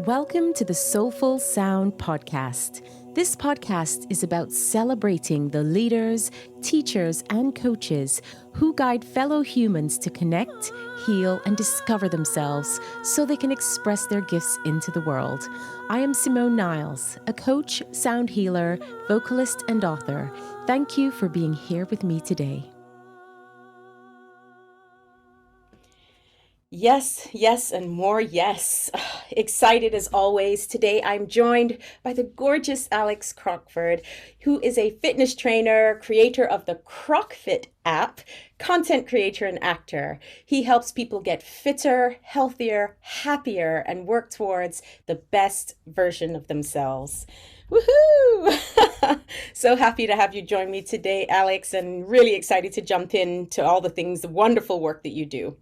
Welcome to the Soulfull Sound Podcast. This podcast is about celebrating the leaders, teachers, and coaches who guide fellow humans to connect, heal, and discover themselves so they can express their gifts into the world. I am Simone Niles, a coach, sound healer, vocalist, and author. Thank you for being here with me today. Yes, yes, and more yes. Excited as always. Today I'm joined by the gorgeous Alex Crockford, who is a fitness trainer, creator of the CrockFit app, content creator, and actor. He helps people get fitter, healthier, happier, and work towards the best version of themselves. Woohoo! So happy to have you join me today, Alex, and really excited to jump into all the things, the wonderful work that you do.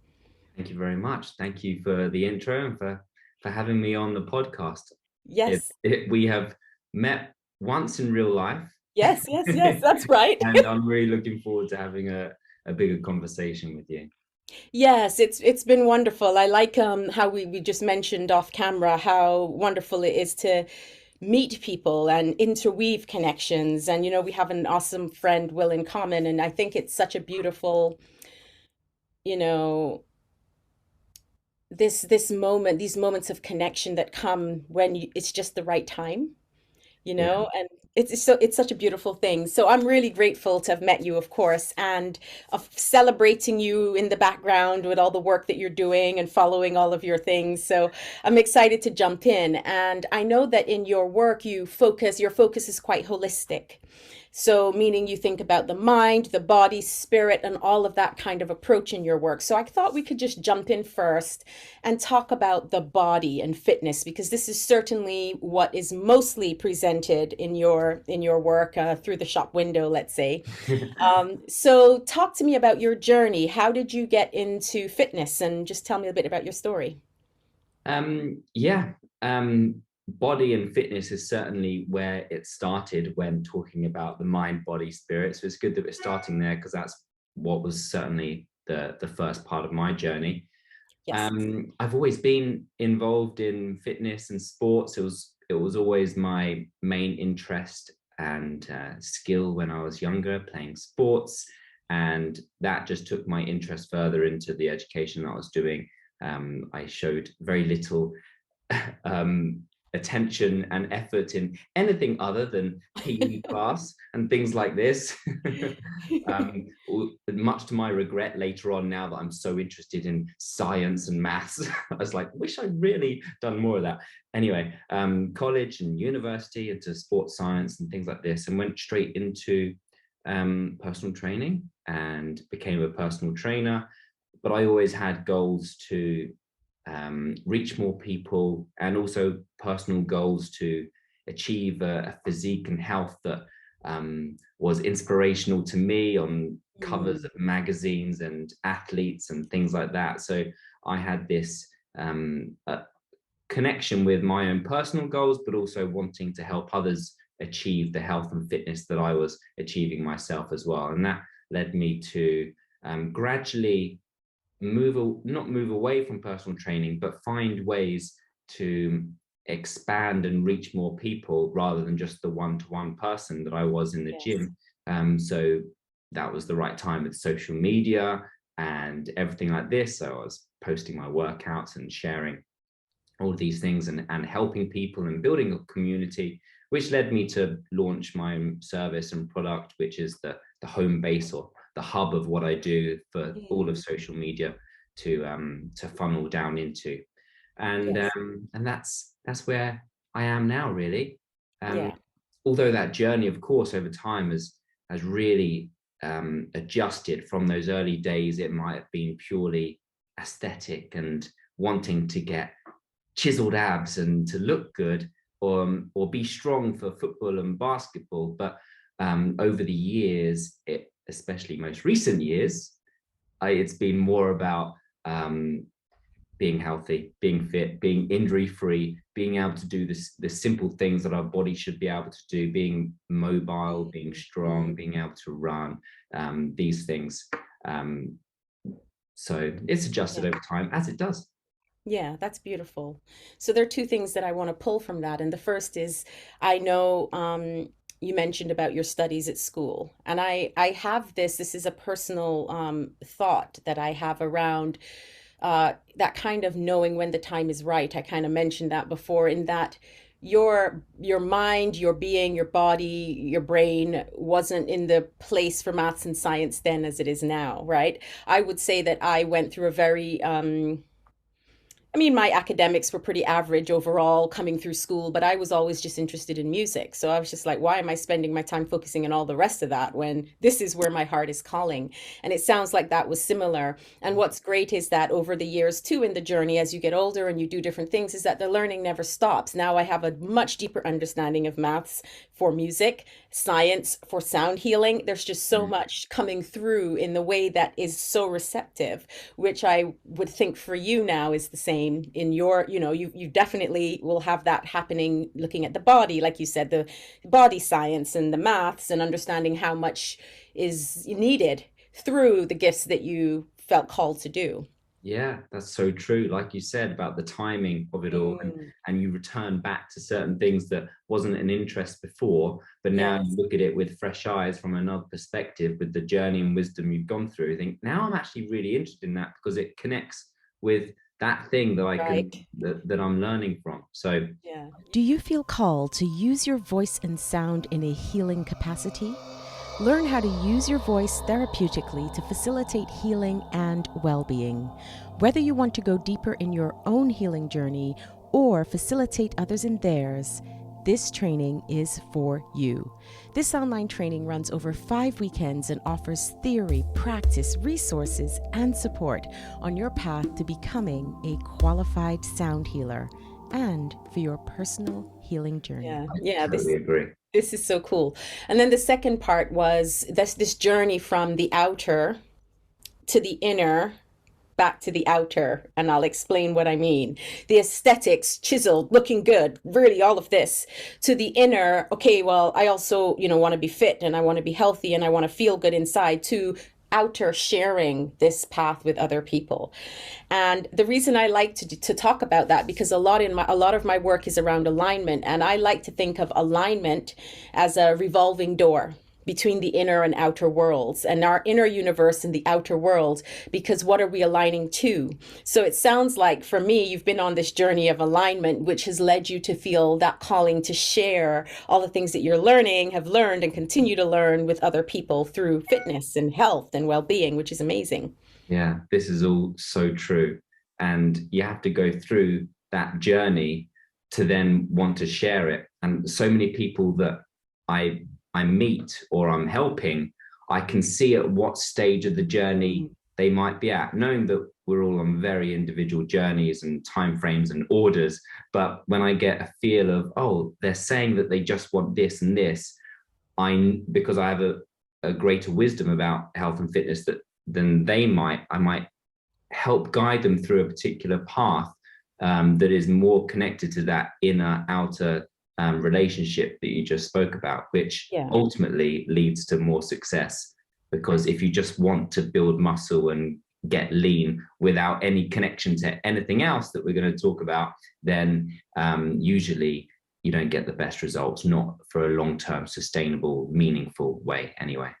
Thank you very much. Thank you for the intro and for having me on the podcast. Yes. We have met once in real life. Yes, that's right. And I'm really looking forward to having a bigger conversation with you. Yes, it's been wonderful. I like how we just mentioned off camera how wonderful it is to meet people and interweave connections. And, you know, we have an awesome friend, Will, in common. And I think it's such a beautiful, you know, this moment, these moments of connection that come when it's just the right time, you know, and it's such a beautiful thing. So I'm really grateful to have met you, of course, and of celebrating you in the background with all the work that you're doing and following all of your things. So I'm excited to jump in. And I know that in your work, your focus is quite holistic. So, meaning you think about the mind, the body, spirit, and all of that kind of approach in your work. So, I thought we could just jump in first and talk about the body and fitness, because this is certainly what is mostly presented in your work through the shop window, let's say. So, talk to me about your journey. How did you get into fitness? And just tell me a bit about your story. Body and fitness is certainly where it started when talking about the mind, body, spirit. So it's good that we're starting there because that's what was certainly the first part of my journey. Yes. I've always been involved in fitness and sports. It was always my main interest and skill when I was younger, playing sports, and that just took my interest further into the education that I was doing. I showed very little attention and effort in anything other than PE class and things like this. Much to my regret later on, now that I'm so interested in science and maths, I was like, wish I'd really done more of that. Anyway, college and university into sports science and things like this, and went straight into personal training and became a personal trainer. But I always had goals to reach more people, and also personal goals to achieve a physique and health that was inspirational to me on covers of magazines and athletes and things like that. So I had this connection with my own personal goals, but also wanting to help others achieve the health and fitness that I was achieving myself as well. And that led me to gradually not move away from personal training, but find ways to expand and reach more people rather than just the one-to-one person that I was in the gym. So that was the right time with social media and everything like this. So I was posting my workouts and sharing all of these things and helping people and building a community, which led me to launch my service and product, which is the home base or the hub of what I do for all of social media to funnel down into. And that's where I am now, really. Although that journey, of course, over time has really adjusted. From those early days, it might have been purely aesthetic and wanting to get chiseled abs and to look good, or be strong for football and basketball. But over the years, especially most recent years, it's been more about being healthy, being fit, being injury-free, being able to do the simple things that our body should be able to do, being mobile, being strong, being able to run, these things. So it's adjusted over time, as it does. Yeah, that's beautiful. So there are two things that I want to pull from that. And the first is I know you mentioned about your studies at school. And I have this is a personal thought that I have around that kind of knowing when the time is right. I kind of mentioned that before, in that your mind, your being, your body, your brain wasn't in the place for maths and science then as it is now, right? I would say that I went through a very I mean, my academics were pretty average overall coming through school, but I was always just interested in music. So I was just like, why am I spending my time focusing on all the rest of that when this is where my heart is calling? And it sounds like that was similar. And what's great is that over the years, too, in the journey, as you get older and you do different things, is that the learning never stops. Now I have a much deeper understanding of maths for music, science for sound healing. There's just so much coming through in the way that is so receptive, which I would think for you now is the same in your, you definitely will have that happening looking at the body, like you said, the body science and the maths and understanding how much is needed through the gifts that you felt called to do. Yeah, that's so true. Like you said about the timing of it all, Mm, and you return back to certain things that wasn't an interest before, but now you yes, look at it with fresh eyes from another perspective, with the journey and wisdom you've gone through. You think now I'm actually really interested in that because it connects with that thing that right. that I'm learning from. So Yeah. Do you feel called to use your voice and sound in a healing capacity? Learn how to use your voice therapeutically to facilitate healing and well being. Whether you want to go deeper in your own healing journey or facilitate others in theirs, this training is for you. This online training runs over 5 weekends and offers theory, practice, resources, and support on your path to becoming a qualified sound healer and for your personal healing journey. Yeah. I Yeah. totally agree. This is so cool. And then the second part was this journey from the outer to the inner, back to the outer, and I'll explain what I mean. The aesthetics, chiseled, looking good, really all of this, to the inner, okay, well, I also, want to be fit and I want to be healthy and I want to feel good inside, to outer sharing this path with other people. And the reason I like to talk about that, because a lot of my work is around alignment, and I like to think of alignment as a revolving door between the inner and outer worlds, and our inner universe and the outer world, because what are we aligning to? So it sounds like for me, you've been on this journey of alignment, which has led you to feel that calling to share all the things that you're learning, have learned, and continue to learn with other people through fitness and health and well-being, which is amazing. Yeah, this is all so true. And you have to go through that journey to then want to share it. And so many people that I I meet or I'm helping, I can see at what stage of the journey Mm, they might be at, knowing that we're all on very individual journeys and timeframes and orders. But when I get a feel of, oh, they're saying that they just want this and this, because I have a greater wisdom about health and fitness that than they might, I might help guide them through a particular path that is more connected to that inner outer relationship that you just spoke about, which yeah. ultimately leads to more success. Because if you just want to build muscle and get lean without any connection to anything else that we're going to talk about, then usually you don't get the best results, not for a long-term, sustainable, meaningful way anyway.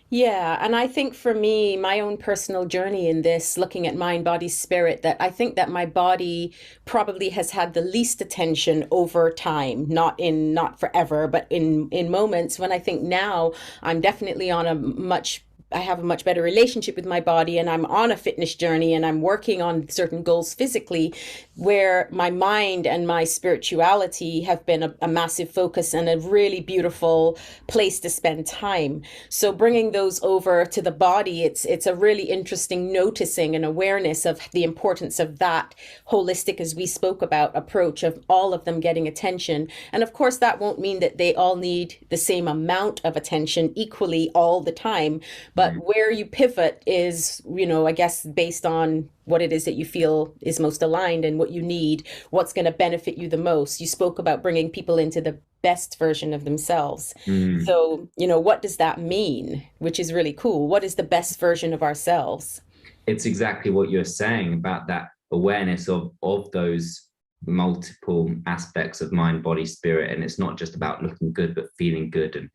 Yeah, and I think for me, my own personal journey in this, looking at mind, body, spirit, that I think that my body probably has had the least attention over time, not forever, but in moments when I think now I'm definitely on a much I have a much better relationship with my body, and I'm on a fitness journey and I'm working on certain goals physically, where my mind and my spirituality have been a massive focus and a really beautiful place to spend time. So bringing those over to the body, it's a really interesting noticing and awareness of the importance of that holistic, as we spoke about, approach of all of them getting attention. And of course, that won't mean that they all need the same amount of attention equally all the time. But Mm. where you pivot is, I guess based on what it is that you feel is most aligned and what you need, what's going to benefit you the most. You spoke about bringing people into the best version of themselves. Mm. So, what does that mean? Which is really cool. What is the best version of ourselves? It's exactly what you're saying about that awareness of those multiple aspects of mind, body, spirit. And it's not just about looking good, but feeling good,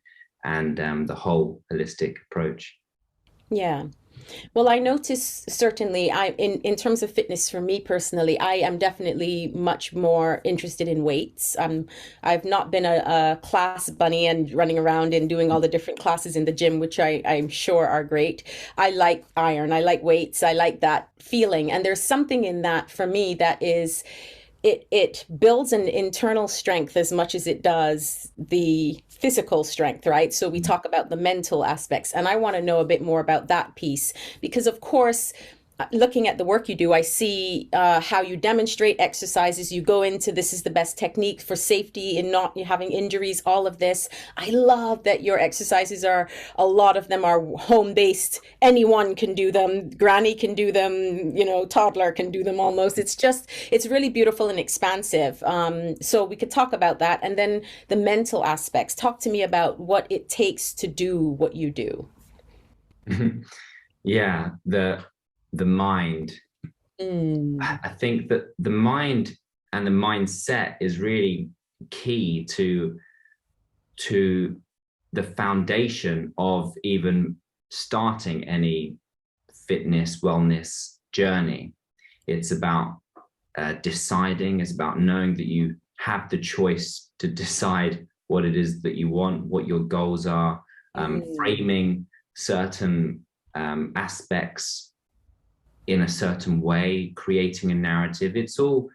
and the whole holistic approach. Yeah. Well, I notice certainly in terms of fitness for me personally, I am definitely much more interested in weights. I've not been a class bunny and running around and doing all the different classes in the gym, which I'm sure are great. I like iron, I like weights, I like that feeling. And there's something in that for me that is it builds an internal strength as much as it does the physical strength, right? So we talk about the mental aspects, and I want to know a bit more about that piece because, of course, looking at the work you do, I see how you demonstrate exercises. You go into this is the best technique for safety and not having injuries, all of this. I love that your exercises are, a lot of them are home based. Anyone can do them. Granny can do them, you know, toddler can do them almost. It's really beautiful and expansive. So we could talk about that. And then the mental aspects. Talk to me about what it takes to do what you do. Yeah, the mind. I think that the mind and the mindset is really key to the foundation of even starting any fitness wellness journey. It's about deciding, it's about knowing that you have the choice to decide what it is that you want, what your goals are, framing certain aspects in a certain way, creating a narrative. It's all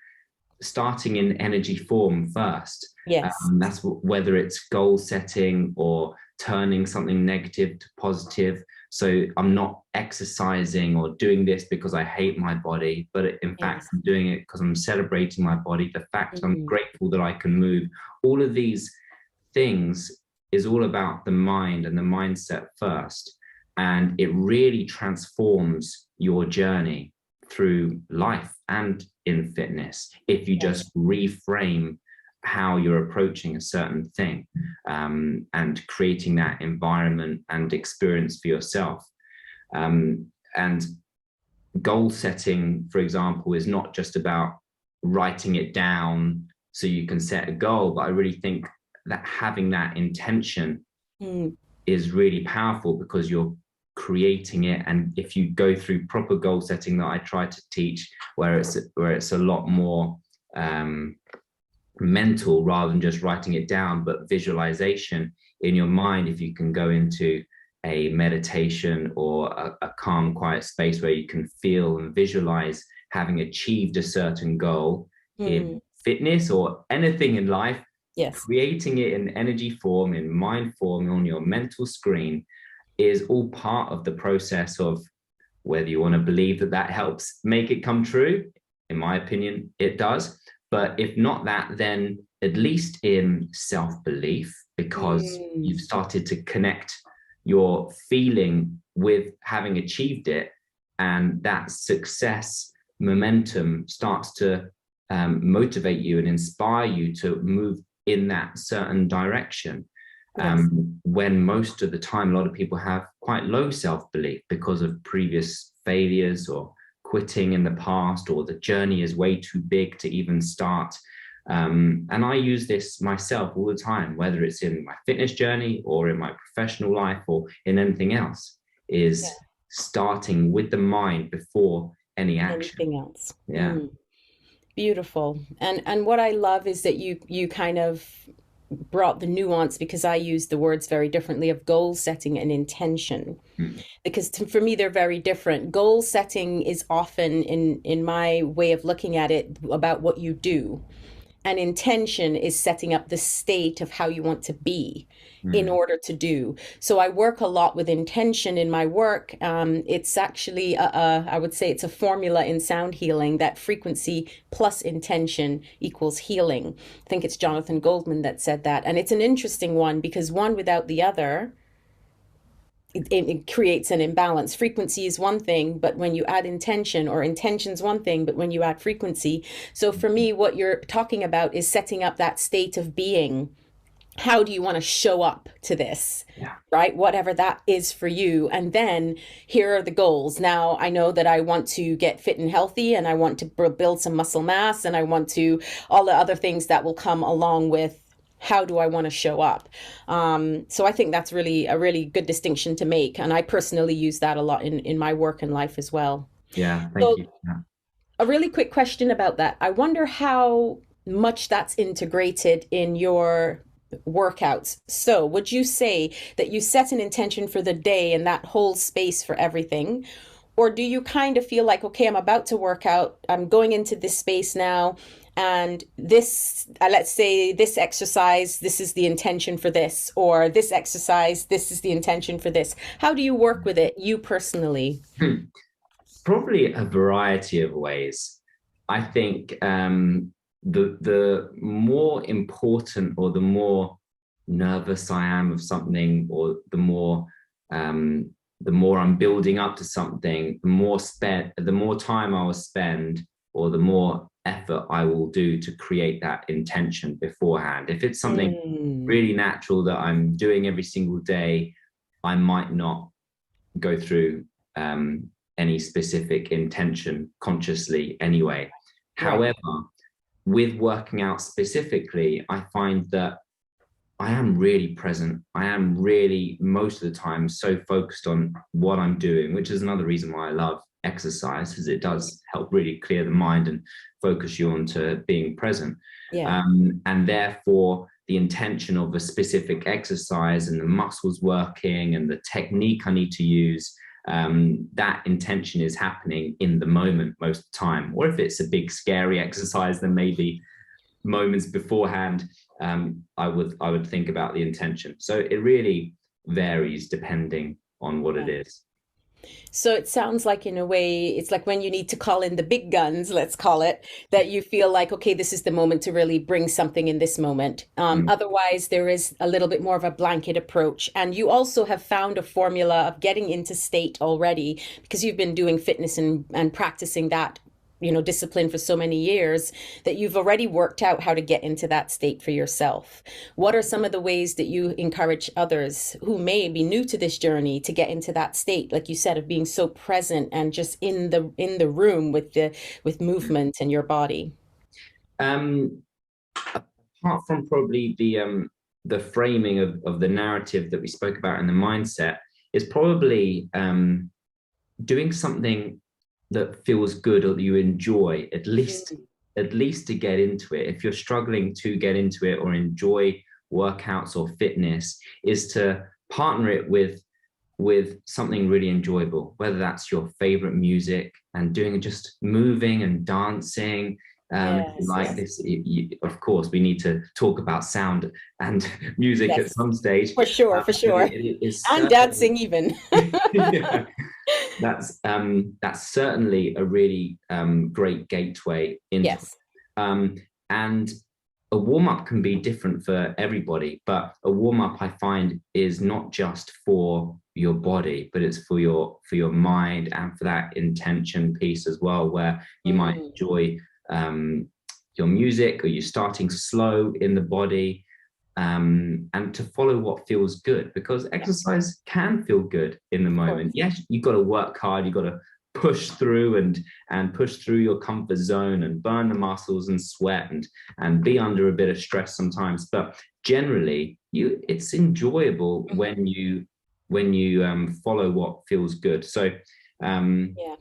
starting in energy form first. Yes. That's whether it's goal setting or turning something negative to positive. So I'm not exercising or doing this because I hate my body, but in fact, I'm doing it because I'm celebrating my body. The fact I'm grateful that I can move. All of these things is all about the mind and the mindset first. And it really transforms your journey through life and in fitness if you just reframe how you're approaching a certain thing, and creating that environment and experience for yourself. And goal setting, for example, is not just about writing it down so you can set a goal, but I really think that having that intention is really powerful because you're creating it. And if you go through proper goal setting that I try to teach, where it's a lot more mental rather than just writing it down, but visualization in your mind, if you can go into a meditation or a calm, quiet space where you can feel and visualize having achieved a certain goal in fitness or anything in life, creating it in energy form, in mind form, on your mental screen, is all part of the process of whether you want to believe that that helps make it come true. In my opinion, it does. But if not that, then at least in self-belief, because you've started to connect your feeling with having achieved it, and that success momentum starts to motivate you and inspire you to move in that certain direction. When most of the time, a lot of people have quite low self-belief because of previous failures or quitting in the past, or the journey is way too big to even start. And I use this myself all the time, whether it's in my fitness journey or in my professional life or in anything else, is starting with the mind before any action. Anything else. Beautiful. And what I love is that you kind of brought the nuance, because I use the words very differently, of goal setting and intention, because for me they're very different. Goal setting is often, in my way of looking at it, about what you do, and intention is setting up the state of how you want to be in order to do. So I work a lot with intention in my work. It's actually, I would say it's a formula in sound healing, that frequency plus intention equals healing. I think it's Jonathan Goldman that said that. And it's an interesting one, because one without the other, it creates an imbalance. Frequency is one thing, but when you add intention, or intention's one thing, but when you add frequency. So for me, what you're talking about is setting up that state of being how do you want to show up to this, Yeah. right? Whatever that is for you. And then here are the goals. Now, I know that I want to get fit and healthy, and I want to build some muscle mass, and I want to all the other things that will come along with how do I want to show up. So I think that's really a really good distinction to make. And I personally use that a lot in my work and life as well. Yeah, thank So you. Yeah. a really quick question about that. I wonder how much that's integrated in your workouts. So, would you say that you set an intention for the day and that whole space for everything? Or do you kind of feel like, okay, I'm about to work out, I'm going into this space now, and this, let's say this exercise, this is the intention for this, or this exercise, this is the intention for this. How do you work with it, you personally? Probably a variety of ways. I think the more important, or the more nervous I am of something, or the more I'm building up to something, the more time I will spend, or the more effort I will do to create that intention beforehand. If it's something Mm, really natural that I'm doing every single day, I might not go through any specific intention consciously anyway. right. However, with working out specifically, I find that I am really present. I am really, most of the time, so focused on what I'm doing, which is another reason why I love exercise, because it does help really clear the mind and focus you onto being present. Yeah. And therefore, the intention of a specific exercise and the muscles working and the technique I need to use, that intention is happening in the moment most of the time. Or if it's a big scary exercise, then maybe moments beforehand, I would think about the intention. So it really varies depending on what it is. So it sounds like, in a way, it's like when you need to call in the big guns, let's call it, that you feel like, okay, this is the moment to really bring something in this moment. Mm. Otherwise, there is a little bit more of a blanket approach. And you also have found a formula of getting into state already, because you've been doing fitness and practicing that, discipline for so many years, that you've already worked out how to get into that state for yourself. What are some of the ways that you encourage others who may be new to this journey to get into that state, like you said, of being so present and just in the room with movement and your body? Apart from probably the framing of the narrative that we spoke about in the mindset, is probably doing something that feels good or that you enjoy, at least to get into it. If you're struggling to get into it or enjoy workouts or fitness, is to partner it with something really enjoyable, whether that's your favorite music and doing, just moving and dancing. Yes, Like yes, this, of course, we need to talk about sound and music at yes, some stage. for sure, for But sure. it is And certainly, dancing even. yeah, that's certainly a really great gateway into it. Yes. And a warm-up can be different for everybody, but a warm-up, I find, is not just for your body, but it's for your mind, and for that intention piece as well, where you might Mm, enjoy your music, or you're starting slow in the body, and to follow what feels good, because yeah, exercise can feel good in the of moment. course. Yes, you've got to work hard, you've got to push through and push through your comfort zone and burn the muscles and sweat and be under a bit of stress sometimes, but generally it's enjoyable Hmm. when you follow what feels good. So Yeah.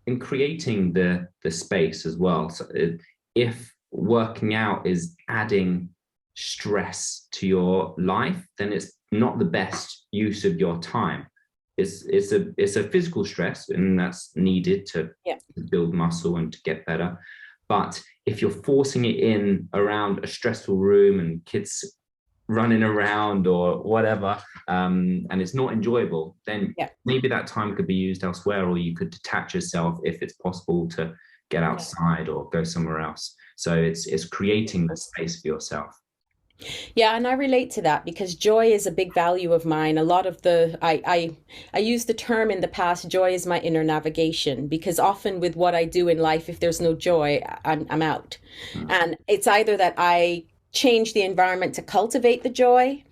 in creating the space as well. So if working out is adding stress to your life, then it's not the best use of your time. It's a physical stress, and that's needed to Yeah. build muscle and to get better. But if you're forcing it in around a stressful room and kids running around or whatever, and it's not enjoyable, then Yeah. maybe that time could be used elsewhere, or you could detach yourself if it's possible to get Yeah. outside or go somewhere else. So it's creating the space for yourself. Yeah, and I relate to that because joy is a big value of mine. A lot of I used the term in the past, joy is my inner navigation, because often with what I do in life, if there's no joy, I'm out. Mm. And it's either that I change the environment to cultivate the joy,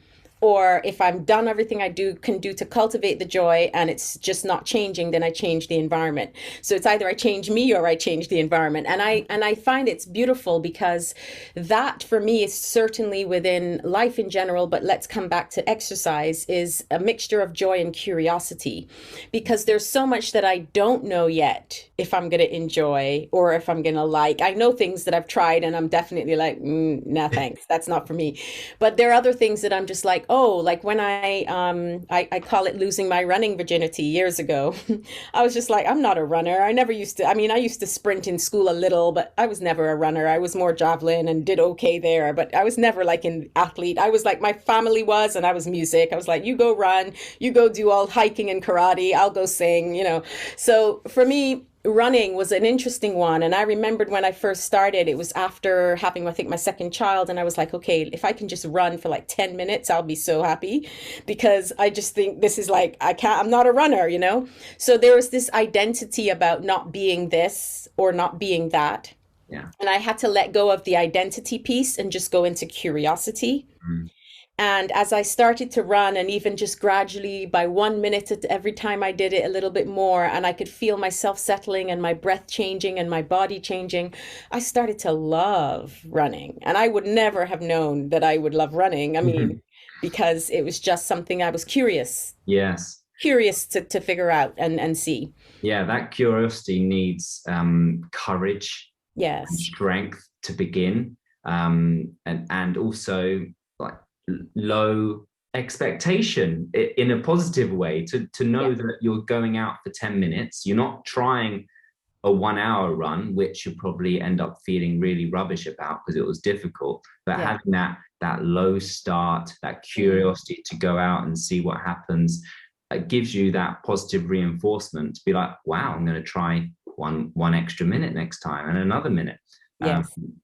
or if I'm done everything I can do to cultivate the joy and it's just not changing, then I change the environment. So it's either I change me or I change the environment. And I find it's beautiful, because that for me is certainly within life in general, but let's come back to exercise, is a mixture of joy and curiosity, because there's so much that I don't know yet if I'm going to enjoy or if I'm going to like. I know things that I've tried and I'm definitely like, nah, thanks, that's not for me. But there are other things that I'm just like, oh, like when I call it losing my running virginity years ago. I was just like, I'm not a runner. I never used to. I mean, I used to sprint in school a little, but I was never a runner. I was more javelin and did okay there, but I was never like an athlete. I was like, my family was, and I was music. I was like, you go run, you go do all hiking and karate, I'll go sing, you know. So for me, running was an interesting one. And I remembered when I first started, it was after having, I think, my second child. And I was like, okay, if I can just run for like 10 minutes, I'll be so happy, because I just think this is like, I'm not a runner, you know? So there was this identity about not being this or not being that. Yeah. And I had to let go of the identity piece and just go into curiosity. Mm. And as I started to run, and even just gradually by 1 minute every time I did it a little bit more, and I could feel myself settling and my breath changing and my body changing, I started to love running. And I would never have known that I would love running. I mean, because it was just something I was curious to figure out and see. Yeah, that curiosity needs courage, yes, and strength to begin, and also like low expectation in a positive way, to know that you're going out for 10 minutes. You're not trying a 1 hour run, which you probably end up feeling really rubbish about because it was difficult. But having that low start, that curiosity to go out and see what happens, it gives you that positive reinforcement to be like, wow, I'm going to try one extra minute next time, and another minute.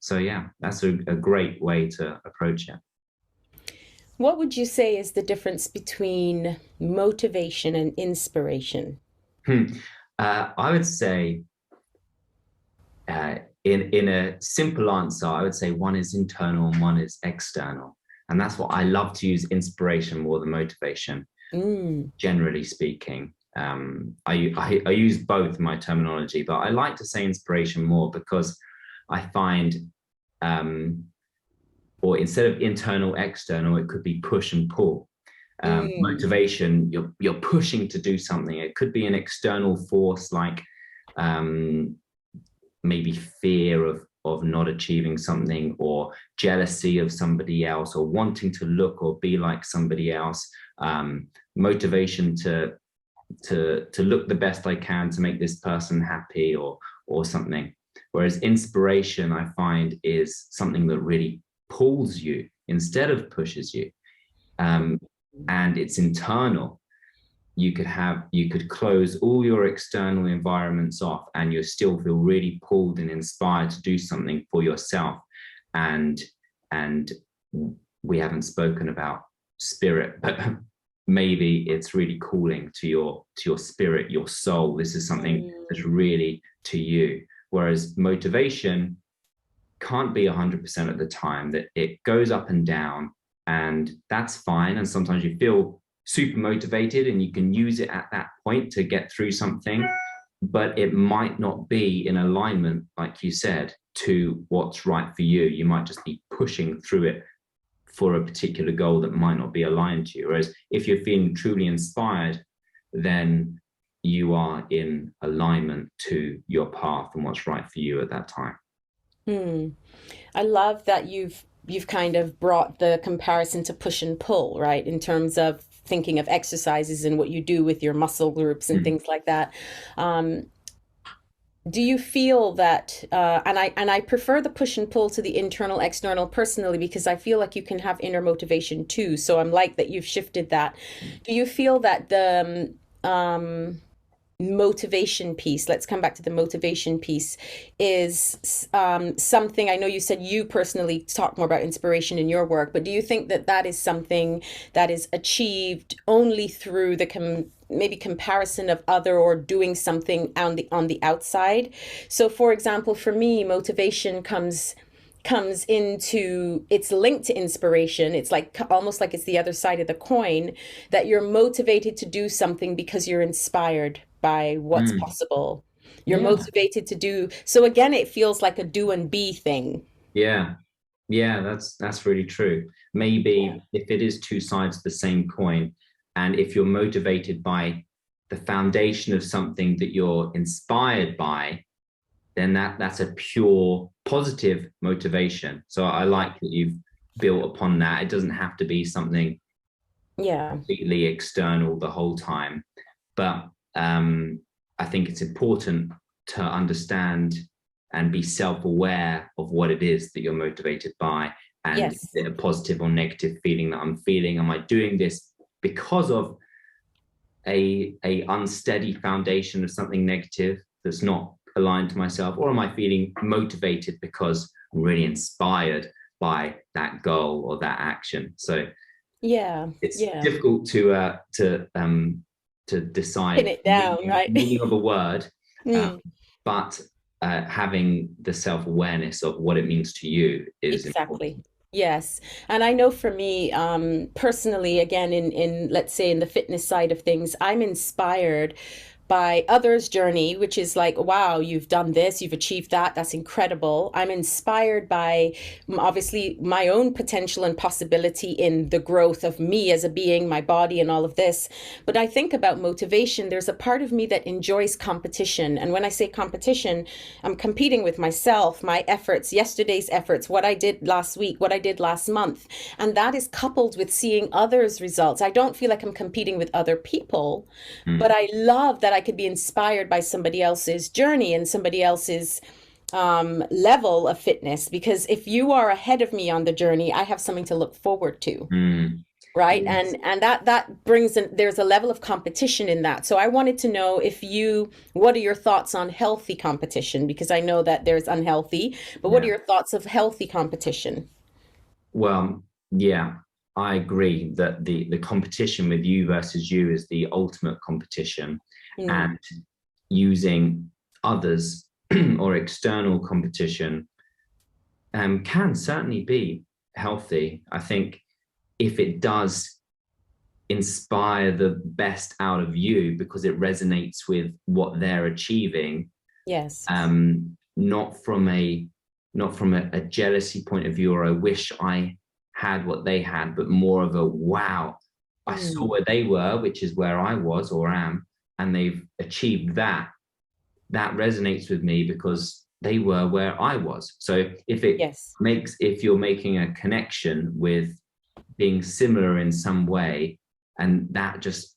So yeah, that's a great way to approach it. What would you say is the difference between motivation and inspiration? I would say, in a simple answer, I would say one is internal and one is external. And that's what I love to use inspiration more than motivation, generally speaking. I use both in my terminology, but I like to say inspiration more because I find, or instead of internal, external, it could be push and pull. Motivation, you're pushing to do something. It could be an external force, like maybe fear of not achieving something, or jealousy of somebody else, or wanting to look or be like somebody else. Motivation to look the best I can to make this person happy, or something. Whereas inspiration, I find, is something that really pulls you instead of pushes you, and it's internal. You could close all your external environments off, and you still feel really pulled and inspired to do something for yourself. And we haven't spoken about spirit, but maybe it's really calling to your spirit, your soul. This is something that's really to you. Whereas motivation can't be 100% of the time, that it goes up and down, and that's fine. And sometimes you feel super motivated and you can use it at that point to get through something, but it might not be in alignment, like you said, to what's right for you. You might just be pushing through it for a particular goal that might not be aligned to you. Whereas if you're feeling truly inspired, then you are in alignment to your path and what's right for you at that time. I love that you've kind of brought the comparison to push and pull, right? In terms of thinking of exercises and what you do with your muscle groups and things like that. Do you feel that, and I prefer the push and pull to the internal, external personally, because I feel like you can have inner motivation too. So I'm like that you've shifted that. Do you feel that the motivation piece, let's come back to the motivation piece, is something, I know you said you personally talk more about inspiration in your work, but do you think that that is something that is achieved only through the maybe comparison of other, or doing something on the outside? So for example, for me, motivation comes comes into, it's linked to inspiration. It's like almost like it's the other side of the coin, that you're motivated to do something because you're inspired by what's Mm. possible. You're Yeah. motivated to do. So again, it feels like a do and be thing. Yeah. Yeah, that's really true. Yeah. Maybe if it is two sides of the same coin, and if you're motivated by the foundation of something that you're inspired by, then that's a pure positive motivation. So I like that you've built upon that. It doesn't have to be something Yeah. completely external the whole time, but I think it's important to understand and be self-aware of what it is that you're motivated by, and is Yes. it a positive or negative feeling that I'm feeling? Am I doing this because of a unsteady foundation of something negative that's not aligned to myself, or am I feeling motivated because I'm really inspired by that goal or that action? So Yeah. it's Yeah. difficult to Pin decide it down, right? meaning of a word, uh, Mm. but having the self-awareness of what it means to you is Exactly. important. Yes. And I know for me, personally, again, in let's say in the fitness side of things, I'm inspired by others' journey, which is like, wow, you've done this, you've achieved that, that's incredible. I'm inspired by obviously my own potential and possibility in the growth of me as a being, my body, and all of this. But I think about motivation, there's a part of me that enjoys competition. And when I say competition, I'm competing with myself, my efforts, yesterday's efforts, what I did last week, what I did last month. And that is coupled with seeing others' results. I don't feel like I'm competing with other people, but Mm, I love that I could be inspired by somebody else's journey and somebody else's level of fitness. Because if you are ahead of me on the journey, I have something to look forward to. mm, Right. yes. And that brings in, there's a level of competition in that. So I wanted to know if you, what are your thoughts on healthy competition? Because I know that there's unhealthy, but what are Yeah. your thoughts of healthy competition? Well, yeah, I agree that the competition with you versus you is the ultimate competition, Mm, and using others or external competition can certainly be healthy. I think if it does inspire the best out of you because it resonates with what they're achieving, yes. not from a jealousy point of view, or I wish I had what they had, but more of a wow, I saw Mm, where they were, which is where I was or am, and they've achieved that. That resonates with me because they were where I was. So yes. if you're making a connection with being similar in some way, and that just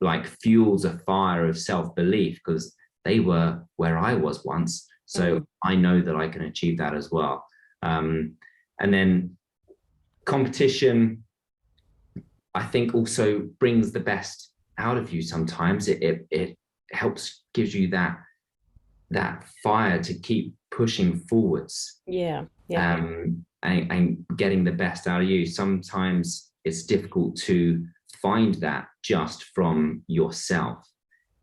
like fuels a fire of self-belief because they were where I was once, so Mm, I know that I can achieve that as well. And then competition, I think, also brings the best out of you. Sometimes it helps, gives you that fire to keep pushing forwards, yeah. Yeah. and getting the best out of you. Sometimes it's difficult to find that just from yourself.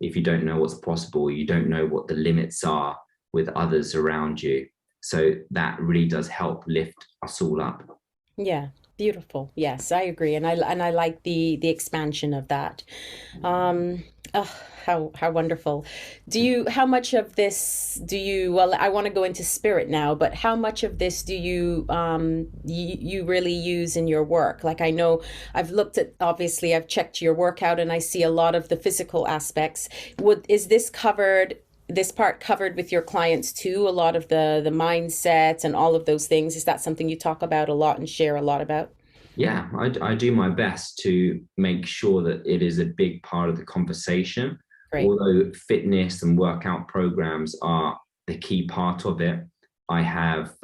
If you don't know what's possible, you don't know what the limits are with others around you. So that really does help lift us all up. Yeah. Beautiful. Yes, I agree. And I like the expansion of that. Um, oh, how wonderful. Do you, how much of this do you, well, I want to go into spirit now, but how much of this do you you really use in your work? Like I know I've looked at, obviously I've checked your workout and I see a lot of the physical aspects. Would, is this covered, this part covered with your clients too? A lot of the mindset and all of those things. Is that something you talk about a lot and share a lot about? Yeah, I do my best to make sure that it is a big part of the conversation. Great. Although fitness and workout programs are the key part of it, I have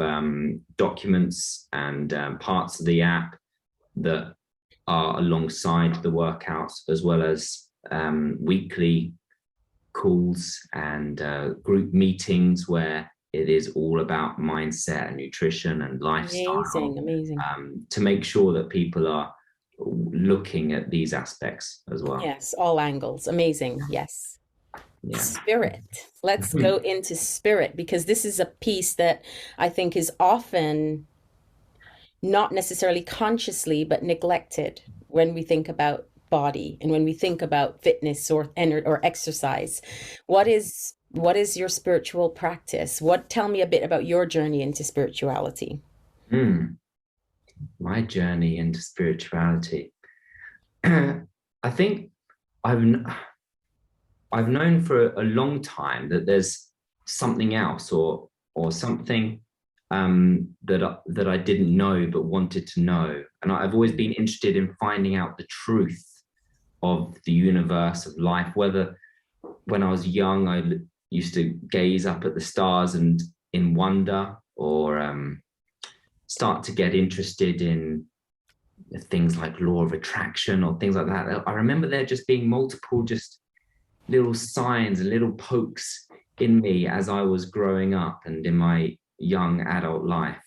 documents and parts of the app that are alongside the workouts, as well as weekly calls and group meetings where it is all about mindset and nutrition and lifestyle, Amazing, amazing. to make sure that people are looking at these aspects as well. Yes, all angles. Amazing. Yes. Yeah. Spirit. Let's go into spirit, because this is a piece that I think is often not necessarily consciously, but neglected when we think about body and when we think about fitness or exercise. What is your spiritual practice? Tell me a bit about your journey into spirituality. Mm, my journey into spirituality. I think I've I've known for a long time that there's something else or something that I didn't know but wanted to know, and I've always been interested in finding out the truth of the universe, of life. Whether when I was young, used to gaze up at the stars and in wonder, or start to get interested in things like law of attraction or things like that. I remember there just being multiple just little signs and little pokes in me as I was growing up and in my young adult life.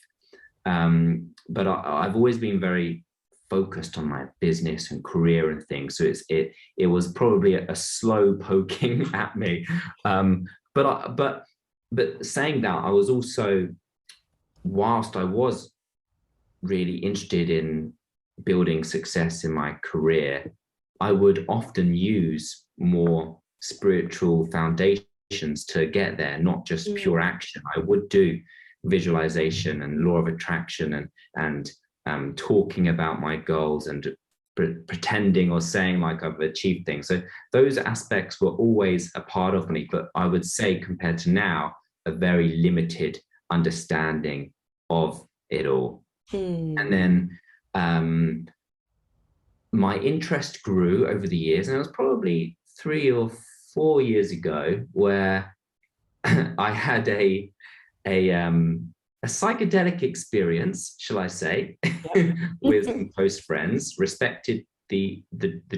But I've always been very focused on my business and career and things. So it was probably a slow poking at me. But saying that, I was also, whilst I was really interested in building success in my career, I would often use more spiritual foundations to get there, not just pure action. I would do visualization and law of attraction and talking about my goals and pretending or saying like I've achieved things. So those aspects were always a part of me, but I would say compared to now, a very limited understanding of it all. And then my interest grew over the years, and it was probably 3 or 4 years ago where I had a psychedelic experience, shall I say, with some close friends. Respected the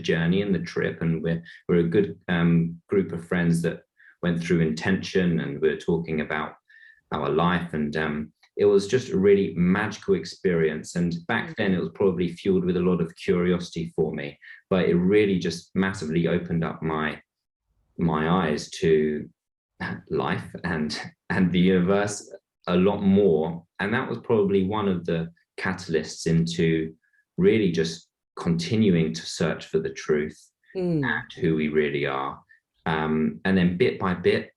journey and the trip, and we're a good group of friends that went through intention, and we're talking about our life, and it was just a really magical experience. And back then it was probably fueled with a lot of curiosity for me, but it really just massively opened up my eyes to life and the universe a lot more. And that was probably one of the catalysts into really just continuing to search for the truth and who we really are. And then bit by bit,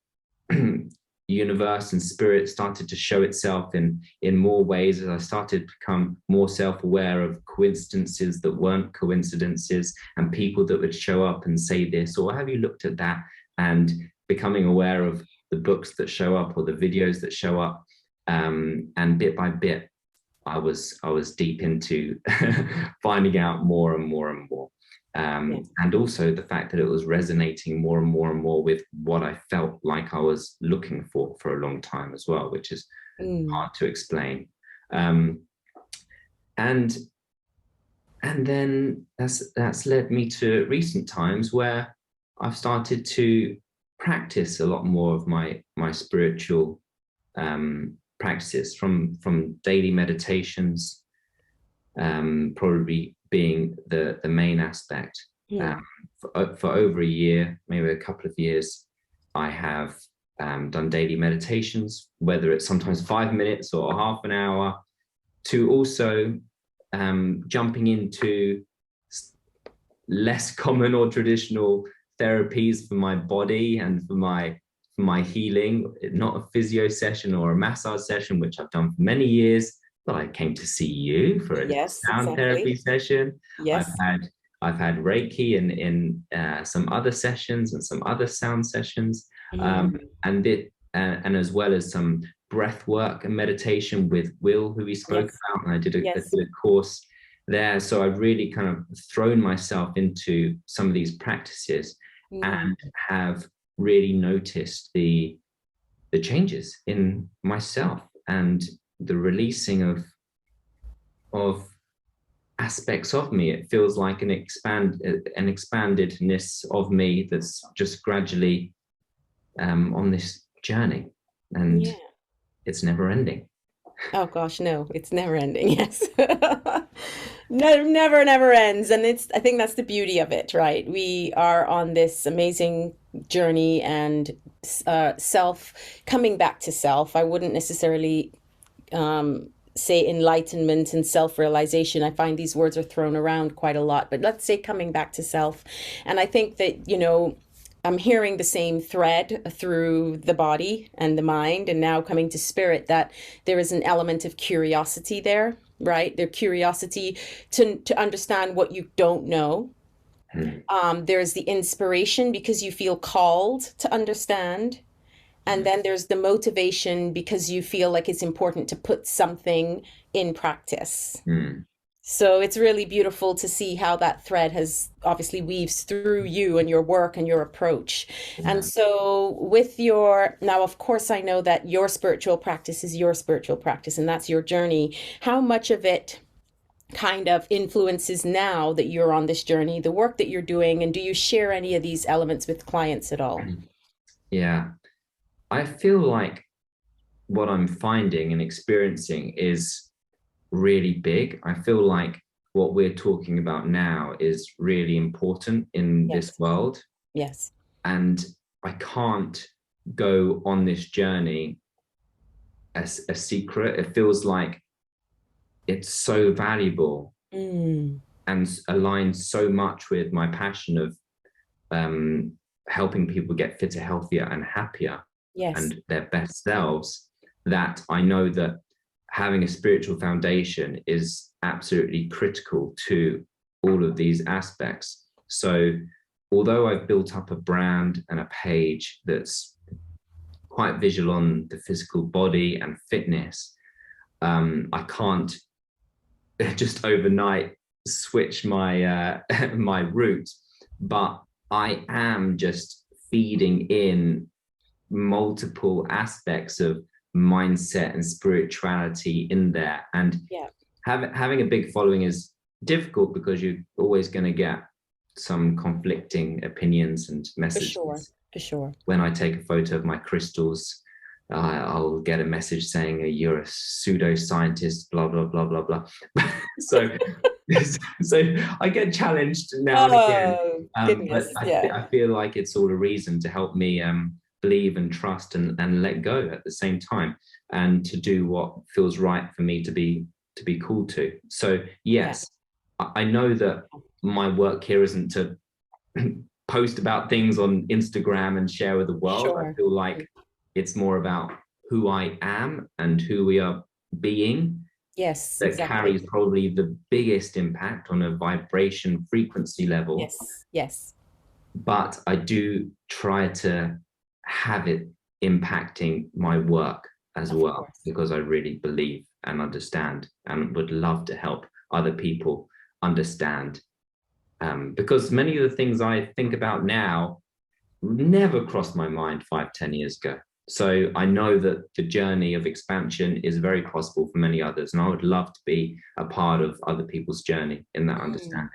universe and spirit started to show itself in more ways as I started to become more self-aware of coincidences that weren't coincidences, and people that would show up and say this, or have you looked at that, and becoming aware of the books that show up or the videos that show up. And bit by bit, I was deep into finding out more and more and more. And also the fact that it was resonating more and more and more with what I felt like I was looking for a long time as well, which is hard to explain. And then that's led me to recent times where I've started to practice a lot more of my spiritual practices, from daily meditations, probably being the main aspect. For over a year, maybe a couple of years, I have done daily meditations, whether it's sometimes 5 minutes or half an hour, to also jumping into less common or traditional therapies for my body and for my healing. Not a physio session or a massage session, which I've done for many years, but I came to see you for a sound therapy session. Yes. I've had Reiki in some other sessions and some other sound sessions, and as well as some breath work and meditation with Will, who we spoke about, and I did a course there. So I've really kind of thrown myself into some of these practices and have really noticed the changes in myself and the releasing of aspects of me. It feels like an expandedness of me that's just gradually on this journey, and it's never ending. Oh gosh, no, it's never ending. Yes. No, never ends. And I think that's the beauty of it, right? We are on this amazing journey and self, coming back to self. I wouldn't necessarily say enlightenment and self-realization. I find these words are thrown around quite a lot, but let's say coming back to self. And I think that, I'm hearing the same thread through the body and the mind, and now coming to spirit, that there is an element of curiosity there, right? Their curiosity to understand what you don't know. There's the inspiration because you feel called to understand. And then there's the motivation because you feel like it's important to put something in practice. So it's really beautiful to see how that thread has obviously weaves through you and your work and your approach. And so now, of course, I know that your spiritual practice is your spiritual practice and that's your journey. How much of it kind of influences now that you're on this journey, the work that you're doing, and do you share any of these elements with clients at all? Yeah, I feel like what I'm finding and experiencing is really big. I feel like what we're talking about now is really important in this world. Yes. And I can't go on this journey as a secret. It feels like it's so valuable and aligns so much with my passion of helping people get fitter, healthier, and happier and their best selves, that I know that having a spiritual foundation is absolutely critical to all of these aspects. So although I've built up a brand and a page that's quite visual on the physical body and fitness, I can't just overnight switch my my route, but I am just feeding in multiple aspects of mindset and spirituality in there. And having a big following is difficult because you're always going to get some conflicting opinions and messages. For sure. When I take a photo of my crystals, I'll get a message saying you're a pseudo-scientist, blah blah blah blah blah. so I get challenged now and again, but I feel like it's all a reason to help me believe and trust and let go at the same time, and to do what feels right for me to be called to. So yes, I know that my work here isn't to post about things on Instagram and share with the world. I feel like it's more about who I am and who we are being. Yes, that carries probably the biggest impact on a vibration frequency level. Yes. But I do try to have it impacting my work as well, because I really believe and understand and would love to help other people understand. Because many of the things I think about now never crossed my mind 5-10 years ago. So I know that the journey of expansion is very possible for many others, and I would love to be a part of other people's journey in that understanding.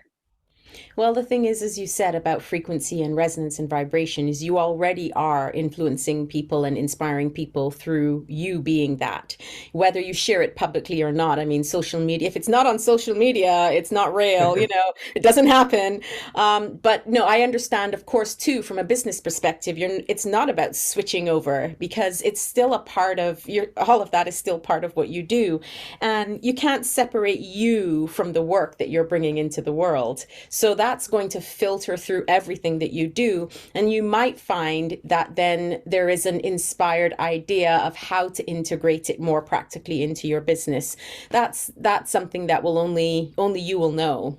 Well, the thing is, as you said about frequency and resonance and vibration, is you already are influencing people and inspiring people through you being that, whether you share it publicly or not. I mean, social media, if it's not on social media, it's not real, it doesn't happen. But no, I understand, of course, too, from a business perspective, it's not about switching over, because it's still a part of all of that is still part of what you do. And you can't separate you from the work that you're bringing into the world. So that's going to filter through everything that you do. And you might find that then there is an inspired idea of how to integrate it more practically into your business. That's something that will only you will know.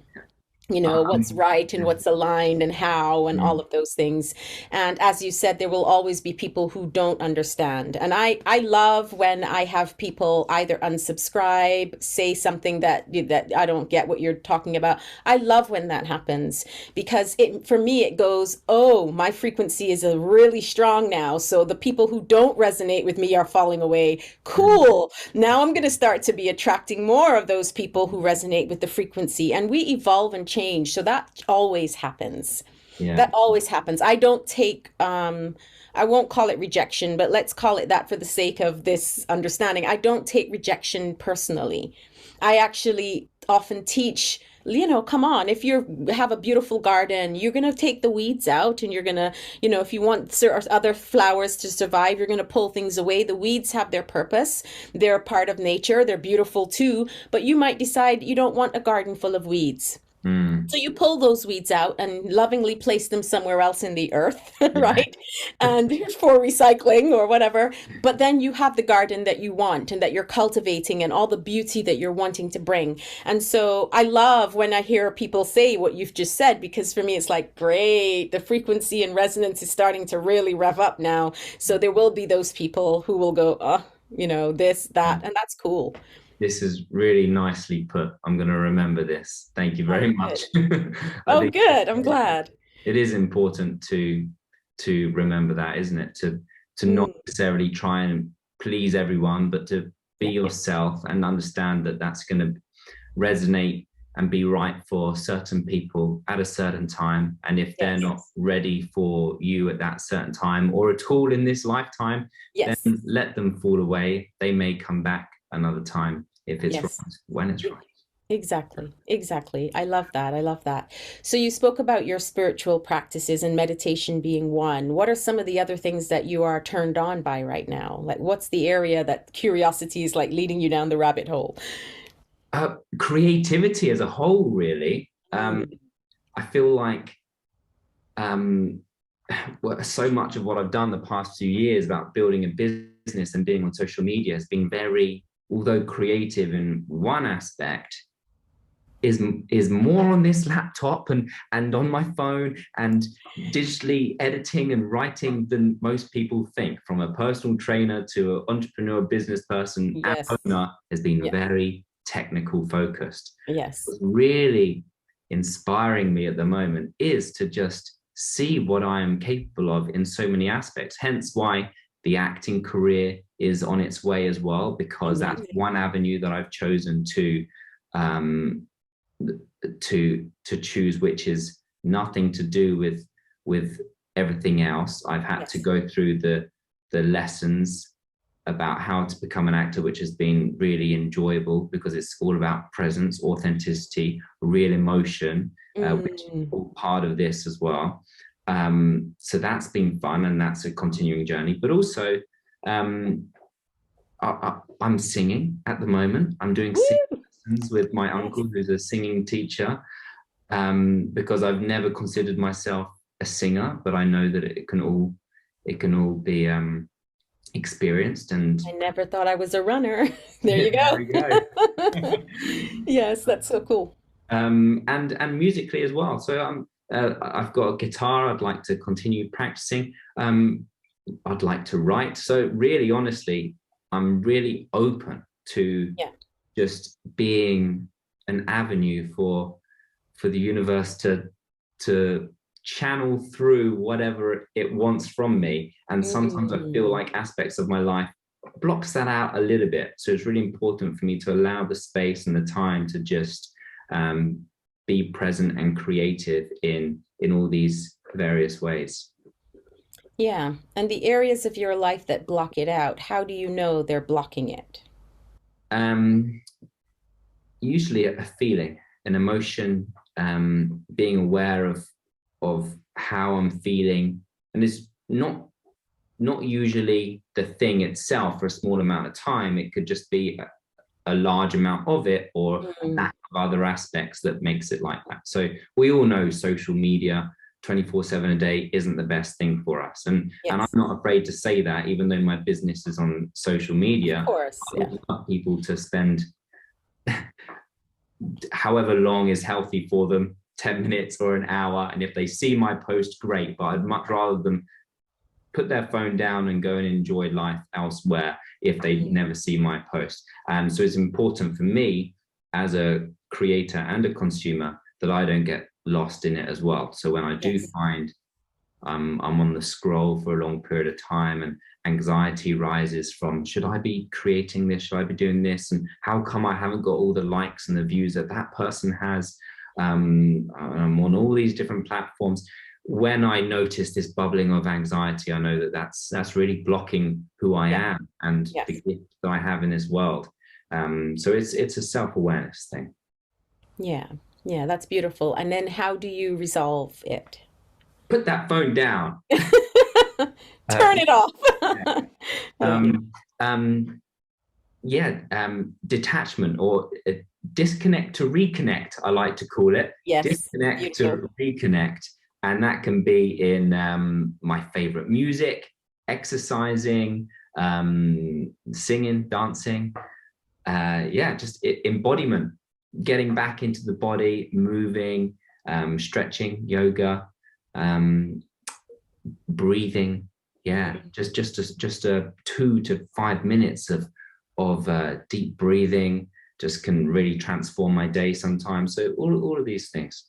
What's right and what's aligned and how and all of those things. And as you said, there will always be people who don't understand. And I love when I have people either unsubscribe, say something that I don't get what you're talking about. I love when that happens, because for me, it goes, oh, my frequency is really strong now. So the people who don't resonate with me are falling away. Cool. Now I'm going to start to be attracting more of those people who resonate with the frequency, and we evolve and change. So that always happens. That always happens. I don't take, I won't call it rejection, but let's call it that for the sake of this understanding. I don't take rejection personally. I actually often teach, come on, if you have a beautiful garden, you're going to take the weeds out, and you're going to, if you want other flowers to survive, you're going to pull things away. The weeds have their purpose. They're a part of nature. They're beautiful too, but you might decide you don't want a garden full of weeds. Mm. So you pull those weeds out and lovingly place them somewhere else in the earth, Yeah. right? And for recycling or whatever. But then you have the garden that you want and that you're cultivating, and all the beauty that you're wanting to bring. And so I love when I hear people say what you've just said, because for me, it's like, great, the frequency and resonance is starting to really rev up now. So there will be those people who will go, oh, this, that, and that's cool. This is really nicely put. I'm going to remember this. Thank you very much. I Oh, think good. I'm glad. it is important to remember that, isn't it? To not necessarily try and please everyone, but to be yourself and understand that that's going to resonate and be right for certain people at a certain time. And if they're not ready for you at that certain time or at all in this lifetime, then let them fall away. They may come back another time if it's right, when it's right. Exactly. I love that. So you spoke about your spiritual practices and meditation being one. What are some of the other things that you are turned on by right now? Like, what's the area that curiosity is like leading you down the rabbit hole? Creativity as a whole, really. I feel like so much of what I've done the past few years about building a business and being on social media has been very, although creative in one aspect, is more on this laptop and on my phone and digitally editing and writing than most people think. From a personal trainer to an entrepreneur, business person, and owner, has been very technical focused. What's really inspiring me at the moment is to just see what I am capable of in so many aspects. Hence why the acting career is on its way as well, because that's one avenue that I've chosen to choose, which is nothing to do with everything else. I've had to go through the lessons about how to become an actor, which has been really enjoyable, because it's all about presence, authenticity, real emotion, which is all part of this as well. So that's been fun, and that's a continuing journey. But also, I'm singing at the moment. I'm doing singing lessons with my uncle, who's a singing teacher, because I've never considered myself a singer, but I know that it can all be experienced. And I never thought I was a runner. There you go. There you go. Yes, that's so cool. And musically as well. So I've got a guitar. I'd like to continue practicing. I'd like to write. So really, honestly, I'm really open to just being an avenue for the universe to channel through whatever it wants from me. And sometimes I feel like aspects of my life blocks that out a little bit. So it's really important for me to allow the space and the time to just be present and creative in all these various ways. Yeah. And the areas of your life that block it out, how do you know they're blocking it? Usually a feeling, an emotion, being aware of how I'm feeling. And it's not usually the thing itself for a small amount of time. It could just be a large amount of it, or lack of other aspects that makes it like that. So we all know social media 24/7 a day isn't the best thing for us. And I'm not afraid to say that, even though my business is on social media. Of course, I want people to spend however long is healthy for them, 10 minutes or an hour. And if they see my post, great, but I'd much rather them put their phone down and go and enjoy life elsewhere if they never see my post. So it's important for me as a creator and a consumer that I don't get lost in it as well. So when I do find I'm on the scroll for a long period of time and anxiety rises from, should I be creating this? Should I be doing this? And how come I haven't got all the likes and the views that that person has? I'm on all these different platforms. When I notice this bubbling of anxiety, I know that that's really blocking who I am and the gift that I have in this world. So it's a self-awareness thing. Yeah. Yeah, that's beautiful. And then how do you resolve it? Put that phone down. Turn it off. Yeah. Yeah. Um, Detachment, or disconnect to reconnect, I like to call it. Yes. Disconnect Beautiful. to reconnect. And that can be in my favorite music, exercising, singing, dancing. Just embodiment, getting back into the body, moving, stretching, yoga, breathing. Yeah, just a 2 to 5 minutes of deep breathing just can really transform my day sometimes. So all of these things.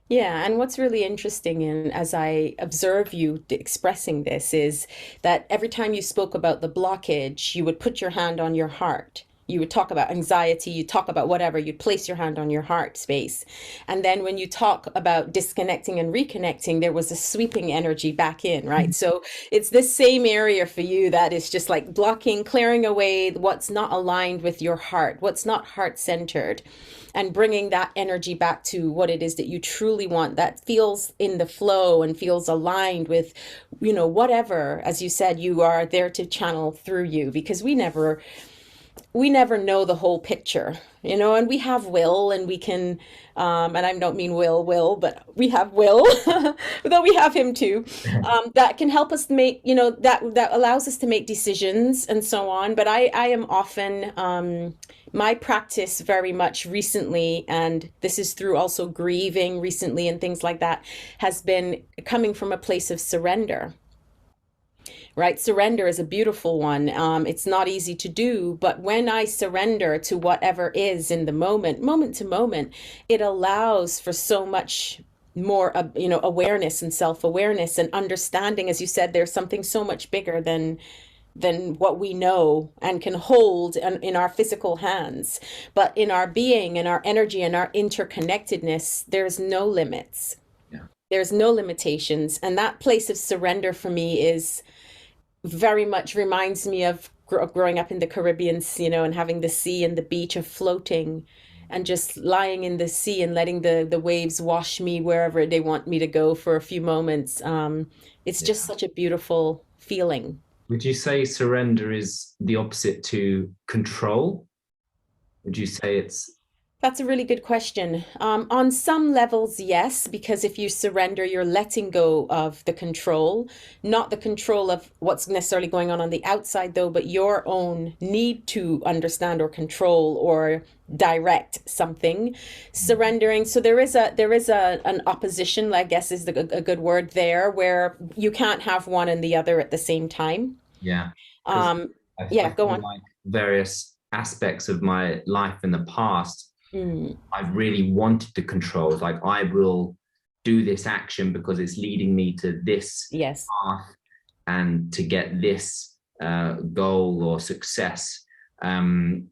Yeah, and what's really interesting in as I observe you expressing this is that every time you spoke about the blockage, you would put your hand on your heart. You would talk about anxiety, you talk about whatever, you'd place your hand on your heart space. And then when you talk about disconnecting and reconnecting, there was a sweeping energy back in, right? So it's this same area for you that is just like blocking, clearing away what's not aligned with your heart, what's not heart centered, and bringing that energy back to what it is that you truly want, that feels in the flow and feels aligned with, whatever, as you said, you are there to channel through you, because we never know the whole picture, and we have will, and we can, and I don't mean will, but we have will, though we have him too, that can help us make, that allows us to make decisions and so on. But I am often, my practice very much recently, and this is through also grieving recently and things like that, has been coming from a place of surrender. Right? Surrender is a beautiful one. It's not easy to do, but when I surrender to whatever is in the moment to moment, it allows for so much more, awareness and self-awareness and understanding. As you said, there's something so much bigger than what we know and can hold in our physical hands. But in our being and our energy and our interconnectedness, there's no limits. Yeah. There's no limitations. And that place of surrender for me is very much reminds me of growing up in the Caribbean, and having the sea and the beach, of floating and just lying in the sea and letting the waves wash me wherever they want me to go for a few moments. It's just such a beautiful feeling. Would you say surrender is the opposite to control? Would you say it's... That's a really good question. On some levels, yes, because if you surrender, you're letting go of the control, not the control of what's necessarily going on the outside, though, but your own need to understand or control or direct something. Surrendering. So there is an opposition, I guess is a good word there, where you can't have one and the other at the same time. Yeah. Yeah, go on. Like various aspects of my life in the past, Mm, I've really wanted to control. Like, I will do this action because it's leading me to this yes. path and to get this goal or success. And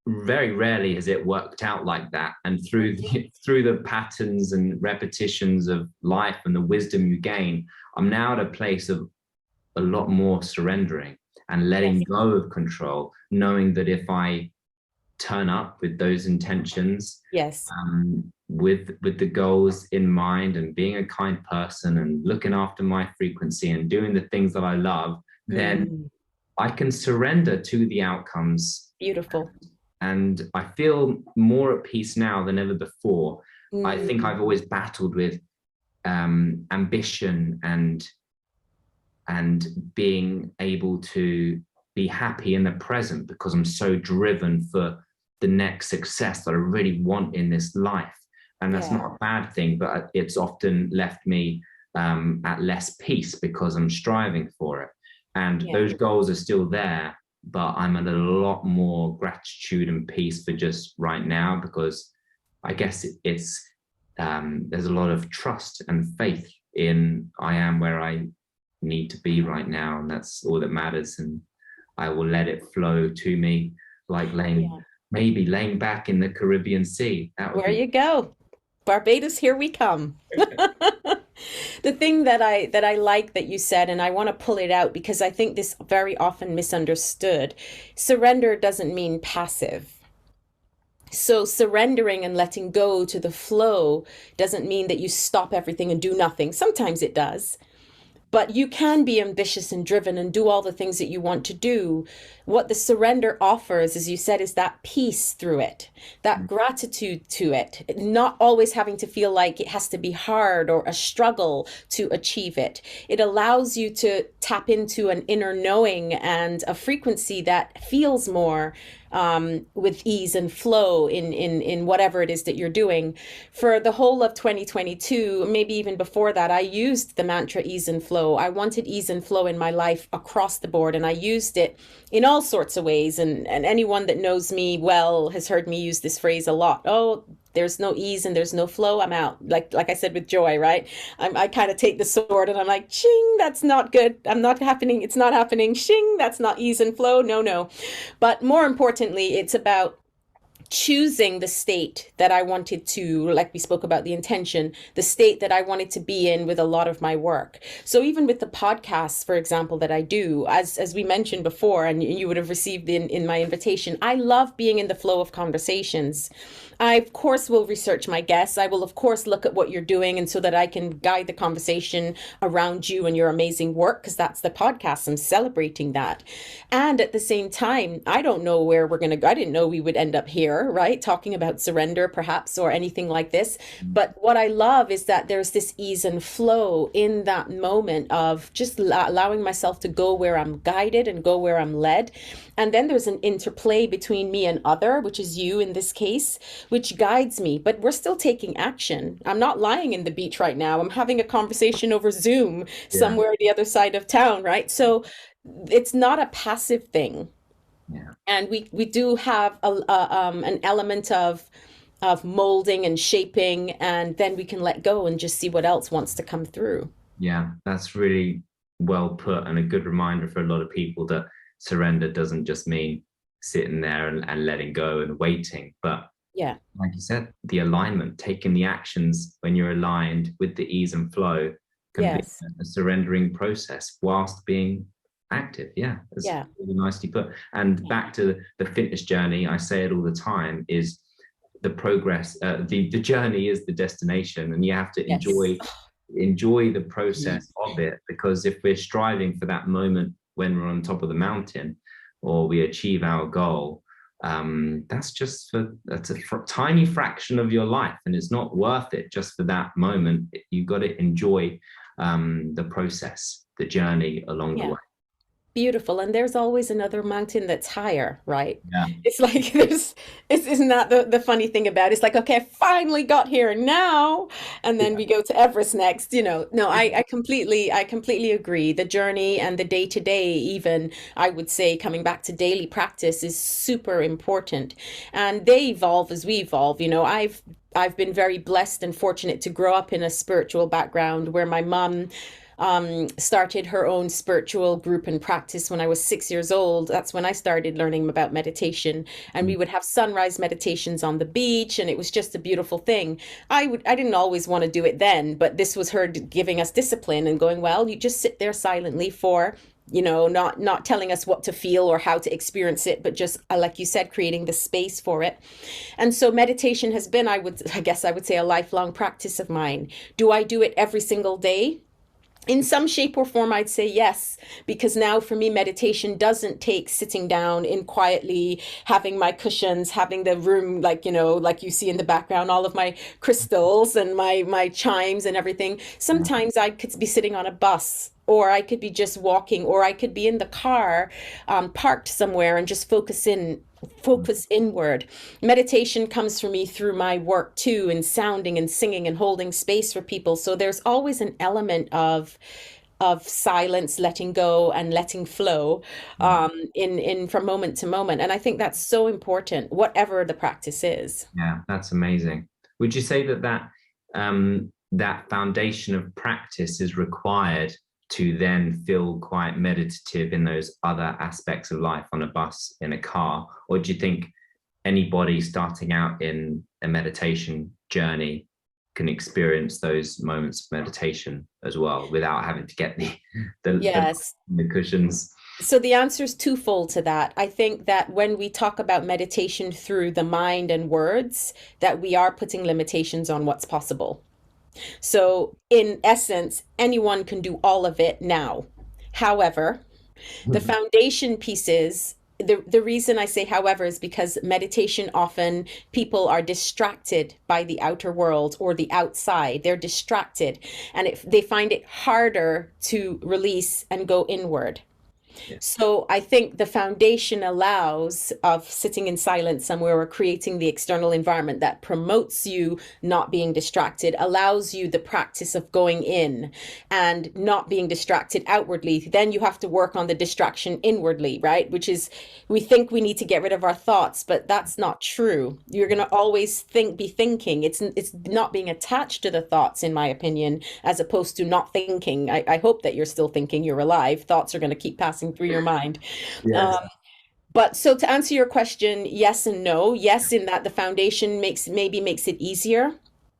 very rarely has it worked out like that. And through the patterns and repetitions of life and the wisdom you gain, I'm now at a place of a lot more surrendering and letting Yes. go of control, knowing that if I turn up with those intentions, Yes. with the goals in mind, and being a kind person and looking after my frequency and doing the things that I love, then Mm, I can surrender to the outcomes. beautiful. And I feel more at peace now than ever before. I think Mm, I've always battled with ambition and being able to be happy in the present, because I'm so driven for the next success that I really want in this life. And that's yeah. not a bad thing, but it's often left me at less peace because I'm striving for it. And Yeah. those goals are still there, but I'm at a lot more gratitude and peace for just right now, because I guess it's there's a lot of trust and faith in I am where I need to be right now, and that's all that matters. And I will let it flow to me, like maybe laying back in the Caribbean Sea. That would Where be... you go. Barbados, here we come. The thing that I like that you said, and I want to pull it out because I think this very often misunderstood. Surrender doesn't mean passive. So surrendering and letting go to the flow doesn't mean that you stop everything and do nothing. Sometimes it does. But you can be ambitious and driven and do all the things that you want to do. What the surrender offers, as you said, is that peace through it, that gratitude to it, not always having to feel like it has to be hard or a struggle to achieve it. It allows you to tap into an inner knowing and a frequency that feels more with ease and flow in whatever it is that you're doing. For the whole of 2022, maybe even before that, I used the mantra ease and flow. I wanted ease and flow in my life across the board, and I used it in all sorts of ways. And anyone that knows me well has heard me use this phrase a lot. Oh, there's no ease and there's no flow, I'm out. Like I said with joy, right? I kind of take the sword and I'm like, ching, that's not good. I'm not happening. It's not happening. Shing, that's not ease and flow. No, no. But more importantly, it's about choosing the state that I wanted to, like we spoke about the intention, the state that I wanted to be in with a lot of my work. So even with the podcasts, for example, that I do, as we mentioned before, and you would have received in my invitation, I love being in the flow of conversations. I, of course, will research my guests. I will, of course, look at what you're doing, and so that I can guide the conversation around you and your amazing work, because that's the podcast. I'm celebrating that. And at the same time, I don't know where we're going to go. I didn't know we would end up here, right? Talking about surrender, perhaps, or anything like this. But what I love is that there's this ease and flow in that moment of just allowing myself to go where I'm guided and go where I'm led. And then there's an interplay between me and other, which is you in this case, which guides me. But we're still taking action. I'm not lying in the beach right now. I'm having a conversation over Zoom somewhere the other side of town, right? So it's not a passive thing. Yeah. And we do have an element of molding and shaping, and then we can let go and just see what else wants to come through. Yeah, that's really well put, and a good reminder for a lot of people that surrender doesn't just mean sitting there and letting go and waiting, but Yeah. like you said, the alignment, taking the actions when you're aligned with the ease and flow can Yes. be a surrendering process whilst being active. Yeah, it's Yeah. really nicely put. And back to the fitness journey, I say it all the time, is the progress, the journey is the destination, and you have to Yes. enjoy the process of it, because if we're striving for that moment when we're on top of the mountain or we achieve our goal, that's a tiny fraction of your life, and it's not worth it just for that moment. You've got to enjoy the process, the journey along the way. Beautiful. And there's always another mountain that's higher, right? Yeah. It's like isn't that the funny thing about it? It's like, okay, I finally got here now. And then we go to Everest next, No, I completely agree. The journey and the day to day, even, I would say, coming back to daily practice is super important. And they evolve as we evolve. I've been very blessed and fortunate to grow up in a spiritual background where my mom started her own spiritual group and practice when I was 6 years old. That's when I started learning about meditation, and we would have sunrise meditations on the beach, and it was just a beautiful thing. I didn't always want to do it then, but this was her giving us discipline and going, well, you just sit there silently for not telling us what to feel or how to experience it, but just, like you said, creating the space for it. And so meditation has been, I guess I would say, a lifelong practice of mine. Do I do it every single day? In some shape or form, I'd say yes, because now for me, meditation doesn't take sitting down in quietly, having my cushions, having the room, like you see in the background, all of my crystals and my chimes and everything. Sometimes I could be sitting on a bus, or I could be just walking, or I could be in the car, parked somewhere, and just focus inward. Meditation comes for me through my work too, and sounding and singing and holding space for people. So there's always an element of silence, letting go and letting flow in from moment to moment. And I think that's so important, whatever the practice is. Yeah, that's amazing. Would you say that foundation of practice is required to then feel quite meditative in those other aspects of life, on a bus, in a car? Or do you think anybody starting out in a meditation journey can experience those moments of meditation as well without having to get the, Yes. the cushions. So the answer is twofold to that. I think that when we talk about meditation through the mind and words, that we are putting limitations on what's possible. So in essence, anyone can do all of it now. However, the foundation pieces, the reason I say however is because meditation often people are distracted by the outer world or the outside. They're distracted and they find it harder to release and go inward. Yeah. So I think the foundation allows of sitting in silence somewhere or creating the external environment that promotes you not being distracted, allows you the practice of going in and not being distracted outwardly. Then you have to work on the distraction inwardly, right? Which is, we think we need to get rid of our thoughts, but that's not true. You're going to always be thinking. It's not being attached to the thoughts, in my opinion, as opposed to not thinking. I hope that you're still thinking, you're alive. Thoughts are going to keep passing through your mind. Yes. But so to answer your question, yes and no. Yes, in that the foundation maybe makes it easier.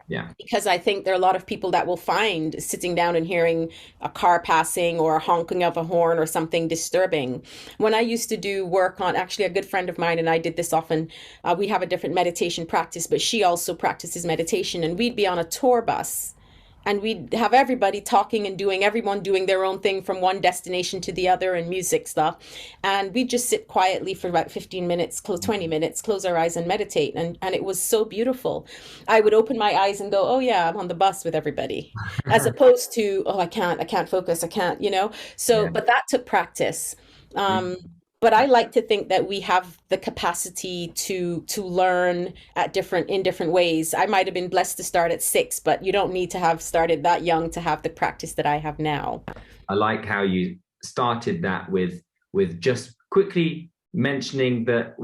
Yeah. Because I think there are a lot of people that will find sitting down and hearing a car passing or a honking of a horn or something disturbing. When I used to do work on, actually a good friend of mine and I did this often, we have a different meditation practice, but she also practices meditation, and we'd be on a tour bus. And we'd have everybody talking and everyone doing their own thing from one destination to the other and music stuff. And we'd just sit quietly for about 15 minutes, 20 minutes, close our eyes and meditate. And it was so beautiful. I would open my eyes and go, oh yeah, I'm on the bus with everybody. As opposed to, oh, I can't focus, I can't, So, Yeah. but that took practice. But I like to think that we have the capacity to learn in different ways. I might have been blessed to start at 6, but you don't need to have started that young to have the practice that I have now. I like how you started that with just quickly mentioning that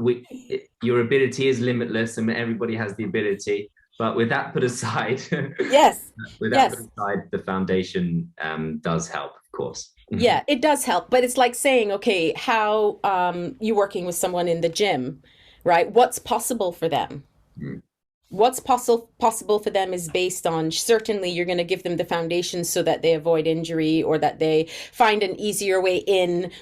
your ability is limitless and everybody has the ability. But with that put aside, Yes. with that put aside, the foundation does help, of course. Yeah, it does help, but it's like saying, okay, how you working with someone in the gym, right? What's possible for them? What's possible for them is based on, certainly you're going to give them the foundation so that they avoid injury or that they find an easier way in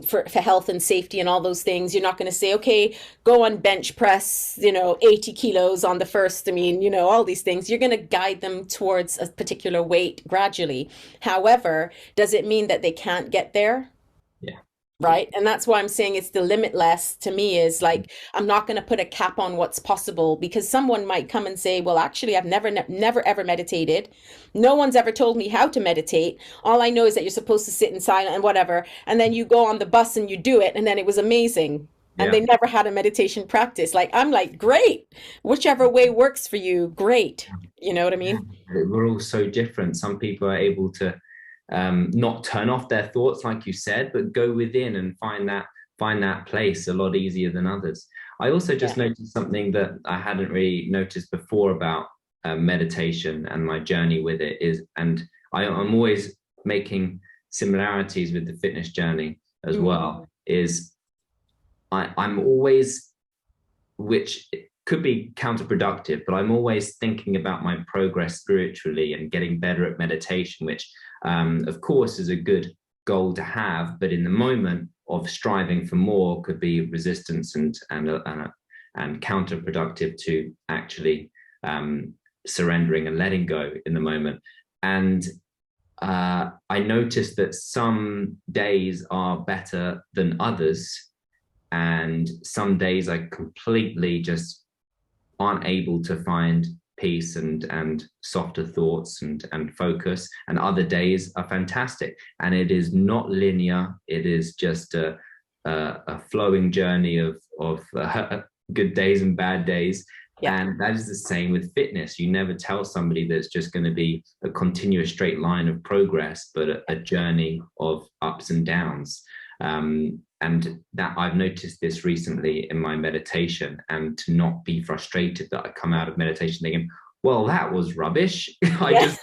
for health and safety and all those things. You're not going to say, okay, go on bench press, 80 kilos on the first. I mean, all these things. You're going to guide them towards a particular weight gradually. However, does it mean that they can't get there? Yeah. Right. And that's why I'm saying it's the limitless to me is like, I'm not going to put a cap on what's possible, because someone might come and say, well, actually, I've never ever meditated. No one's ever told me how to meditate. All I know is that you're supposed to sit in silence and whatever. And then you go on the bus and you do it. And then it was amazing. And they never had a meditation practice. I'm like, great. Whichever way works for you. Great. You know what I mean? We're all so different. Some people are able to not turn off their thoughts, like you said, but go within and find that place a lot easier than others. I also just noticed something that I hadn't really noticed before about meditation and my journey with it and I'm always making similarities with the fitness journey as well, is I'm always, which could be counterproductive, but I'm always thinking about my progress spiritually and getting better at meditation, which of course is a good goal to have, but in the moment of striving for more could be resistance and counterproductive to actually surrendering and letting go in the moment. And I noticed that some days are better than others, and some days I completely just aren't able to find peace and softer thoughts and focus, and other days are fantastic. And it is not linear. It is just a flowing journey of good days and bad days. And that is the same with fitness. You never tell somebody that it's just going to be a continuous straight line of progress, but a journey of ups and downs. And that I've noticed this recently in my meditation, and to not be frustrated that I come out of meditation thinking, well, that was rubbish. I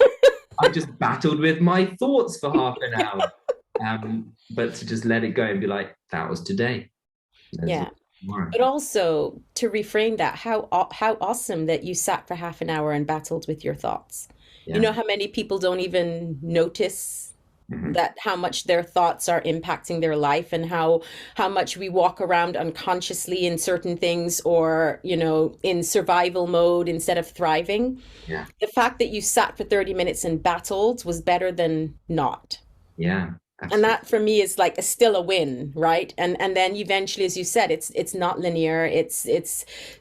just battled with my thoughts for half an hour. But to just let it go and be like, that was today. Right. but also to reframe that, how awesome that you sat for half an hour and battled with your thoughts. You Yeah. know how many people don't even notice Hmm. that how much their thoughts are impacting their life, and how much we walk around unconsciously in certain things, or in survival mode instead of thriving. Yeah. The fact that you sat for 30 minutes and battled was better than not. Yeah. And Absolutely. that for me is like still a win, right? And then eventually, as you said, it's not linear. It's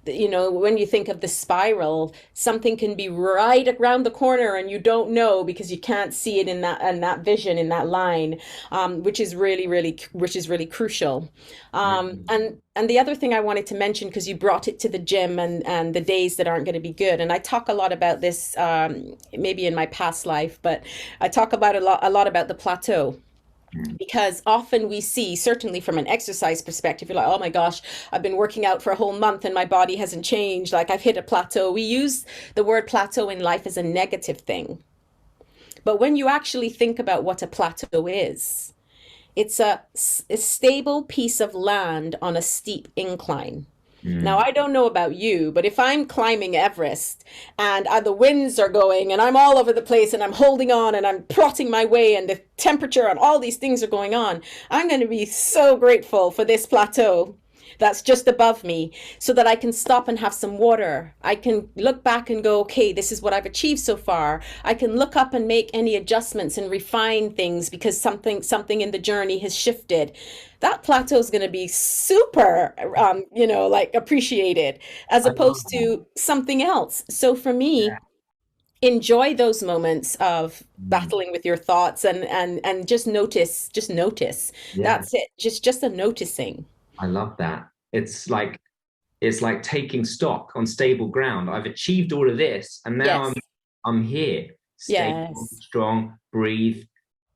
when you think of the spiral, something can be right around the corner and you don't know because you can't see it in that vision, in that line, which is really crucial. And the other thing I wanted to mention, because you brought it to the gym and the days that aren't going to be good, and I talk a lot about this, maybe in my past life, but I talk about a lot about the plateau, Mm. because often we see, certainly from an exercise perspective, you're like, oh my gosh, I've been working out for a whole month and my body hasn't changed. Like, I've hit a plateau. We use the word plateau in life as a negative thing. But when you actually think about what a plateau is, it's a stable piece of land on a steep incline. Now, Mm. I don't know about you, but if I'm climbing Everest and the winds are going and I'm all over the place and I'm holding on and I'm plotting my way and the temperature and all these things are going on, I'm going to be so grateful for this plateau that's just above me, so that I can stop and have some water. I can look back and go, okay, this is what I've achieved so far. I can look up and make any adjustments and refine things because something in the journey has shifted. That plateau is going to be super, like appreciated, as I love opposed that. to something else. So for Yeah. me, enjoy those moments of Mm. battling with your thoughts, and just notice. Yeah. That's it. Just a noticing. I love that. It's like taking stock on stable ground. I've achieved all of this, and now I'm Yes. I'm here, stable, Yes. strong, breathe.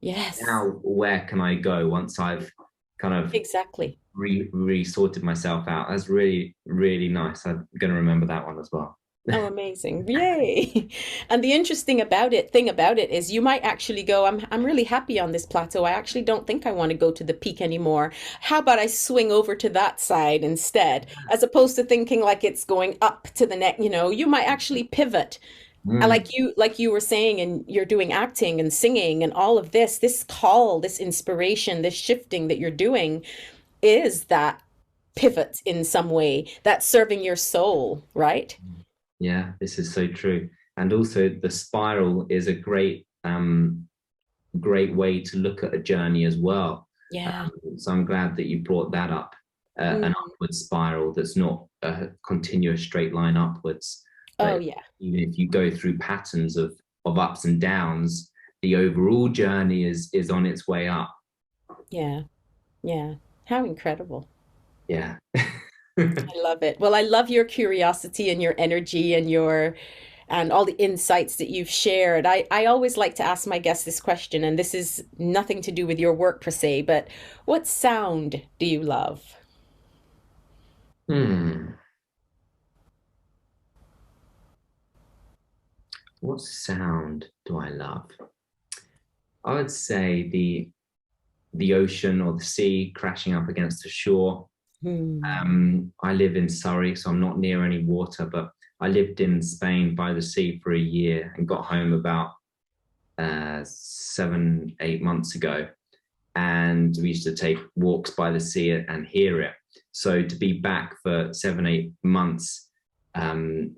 Yes. Now, where can I go once I've kind of Exactly. re-sorted myself out? That's really, really nice. I'm going to remember that one as well. Oh, amazing. Yay. And the interesting thing about it is you might actually go, I'm really happy on this plateau. I actually don't think I want to go to the peak anymore. How about I swing over to that side instead, as opposed to thinking like it's going up to the neck, you might actually pivot. And Mm. like you were saying, and you're doing acting and singing and all of this call, this inspiration, this shifting that you're doing is that pivot in some way that's serving your soul, right? Yeah, this is so true. And also, the spiral is a great way to look at a journey as well. Yeah. So I'm glad that you brought that up, an Mm. upward spiral that's not a continuous straight line upwards. Oh, But yeah. even if you go through patterns of ups and downs, the overall journey is on its way up. Yeah. Yeah. How incredible. Yeah. I love it. Well, I love your curiosity and your energy and all the insights that you've shared. I always like to ask my guests this question, and this is nothing to do with your work per se, but what sound do you love? Hmm. What sound do I love? I would say the ocean or the sea crashing up against the shore. Hmm. I live in Surrey, so I'm not near any water, but I lived in Spain by the sea for a year and got home about 7, 8 months ago. And we used to take walks by the sea and hear it. So to be back for 7, 8 months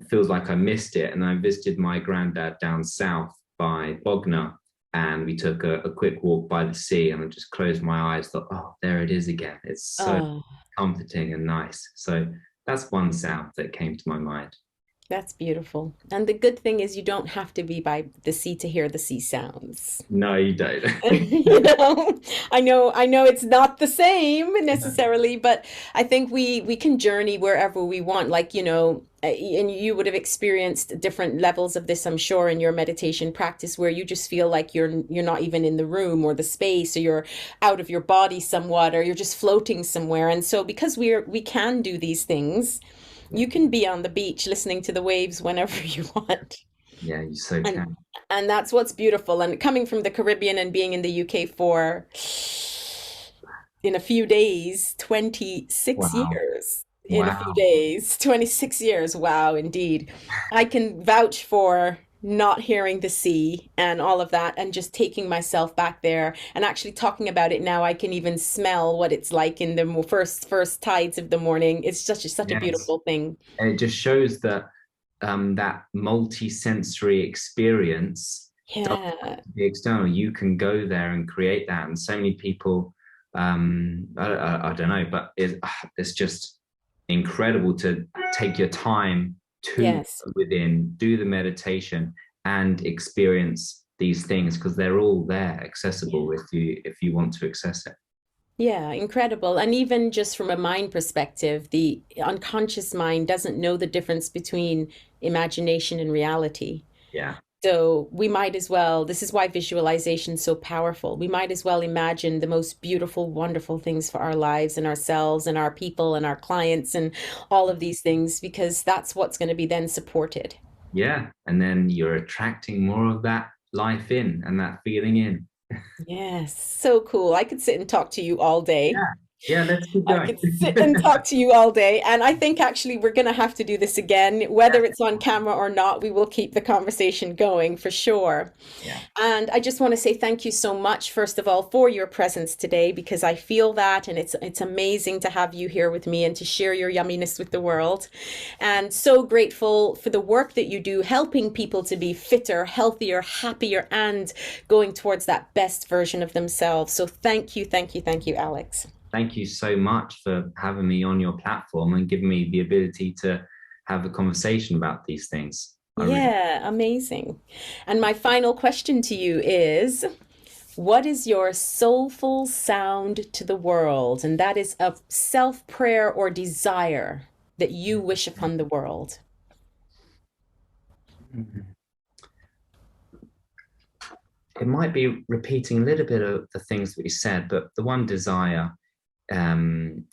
feels like I missed it. And I visited my granddad down south by Bognor, and we took a quick walk by the sea, and I just closed my eyes, thought, oh, there it is again. It's so Oh, comforting and nice. So that's one sound that came to my mind. that's beautiful. And the good thing is you don't have to be by the sea to hear the sea sounds. No, you don't. You know, I know it's not the same necessarily, but I think we can journey wherever we want. Like, and you would have experienced different levels of this, I'm sure, in your meditation practice, where you just feel like you're not even in the room or the space, or you're out of your body somewhat, or you're just floating somewhere. And so because we can do these things, you can be on the beach listening to the waves whenever you want. Yeah, you so And can. and that's what's beautiful. And coming from the Caribbean and being in the UK for, in a few days, 26 Wow. years. in a few Wow. days. 26 years. Wow, indeed. I can vouch for not hearing the sea and all of that and just taking myself back there and actually talking about it now. I can even smell what it's like in the first tides of the morning. It's such a Yes. beautiful thing. And it just shows that that multi-sensory experience doesn't have Yeah. to be external. You can go there and create that. And so many people, I don't know, but it's just incredible to take your time to Yes. go within, do the meditation, and experience these things because they're all there, accessible if you want to access it. Yeah, incredible. And even just from a mind perspective, the unconscious mind doesn't know the difference between imagination and reality. Yeah. So we might as well, this is why visualization is so powerful. We might as well imagine the most beautiful, wonderful things for our lives and ourselves and our people and our clients and all of these things, because that's what's going to be then supported. Yeah. And then you're attracting more of that life in and that feeling in. Yes, so cool. I could sit and talk to you all day. Yeah. Yeah. Let's keep I going. could sit and talk to you all day. And I think actually we're going to have to do this again. Whether it's on camera or not, we will keep the conversation going for sure. Yeah. And I just want to say thank you so much, first of all, for your presence today, because I feel that, and it's amazing to have you here with me and to share your yumminess with the world. And so grateful for the work that you do, helping people to be fitter, healthier, happier, and going towards that best version of themselves. So thank you, thank you, thank you, Alex. Thank you so much for having me on your platform and giving me the ability to have a conversation about these things. I really, Yeah, amazing. And my final question to you is, what is your soulful sound to the world? And that is a self prayer or desire that you wish upon the world. it might be repeating a little bit of the things that we said, but the one desire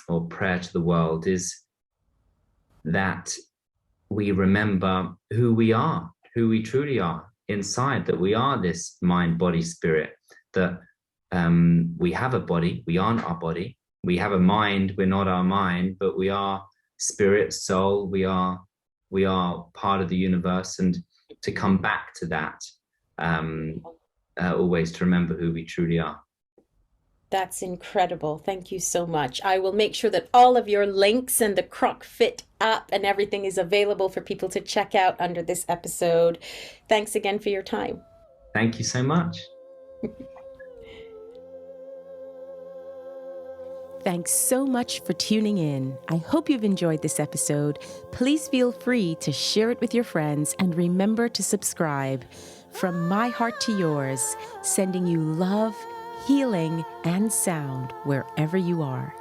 or prayer to the world is that we remember who we are, who we truly are inside, that we are this mind, body, spirit, that we have a body, we aren't our body. We have a mind, we're not our mind, but we are spirit, soul, we are part of the universe. And to come back to that, always to remember who we truly are. That's incredible. Thank you so much. I will make sure that all of your links and the CrockFit app and everything is available for people to check out under this episode. Thanks again for your time. Thank you so much. Thanks so much for tuning in. I hope you've enjoyed this episode. Please feel free to share it with your friends and remember to subscribe. From my heart to yours, sending you love, healing, and sound wherever you are.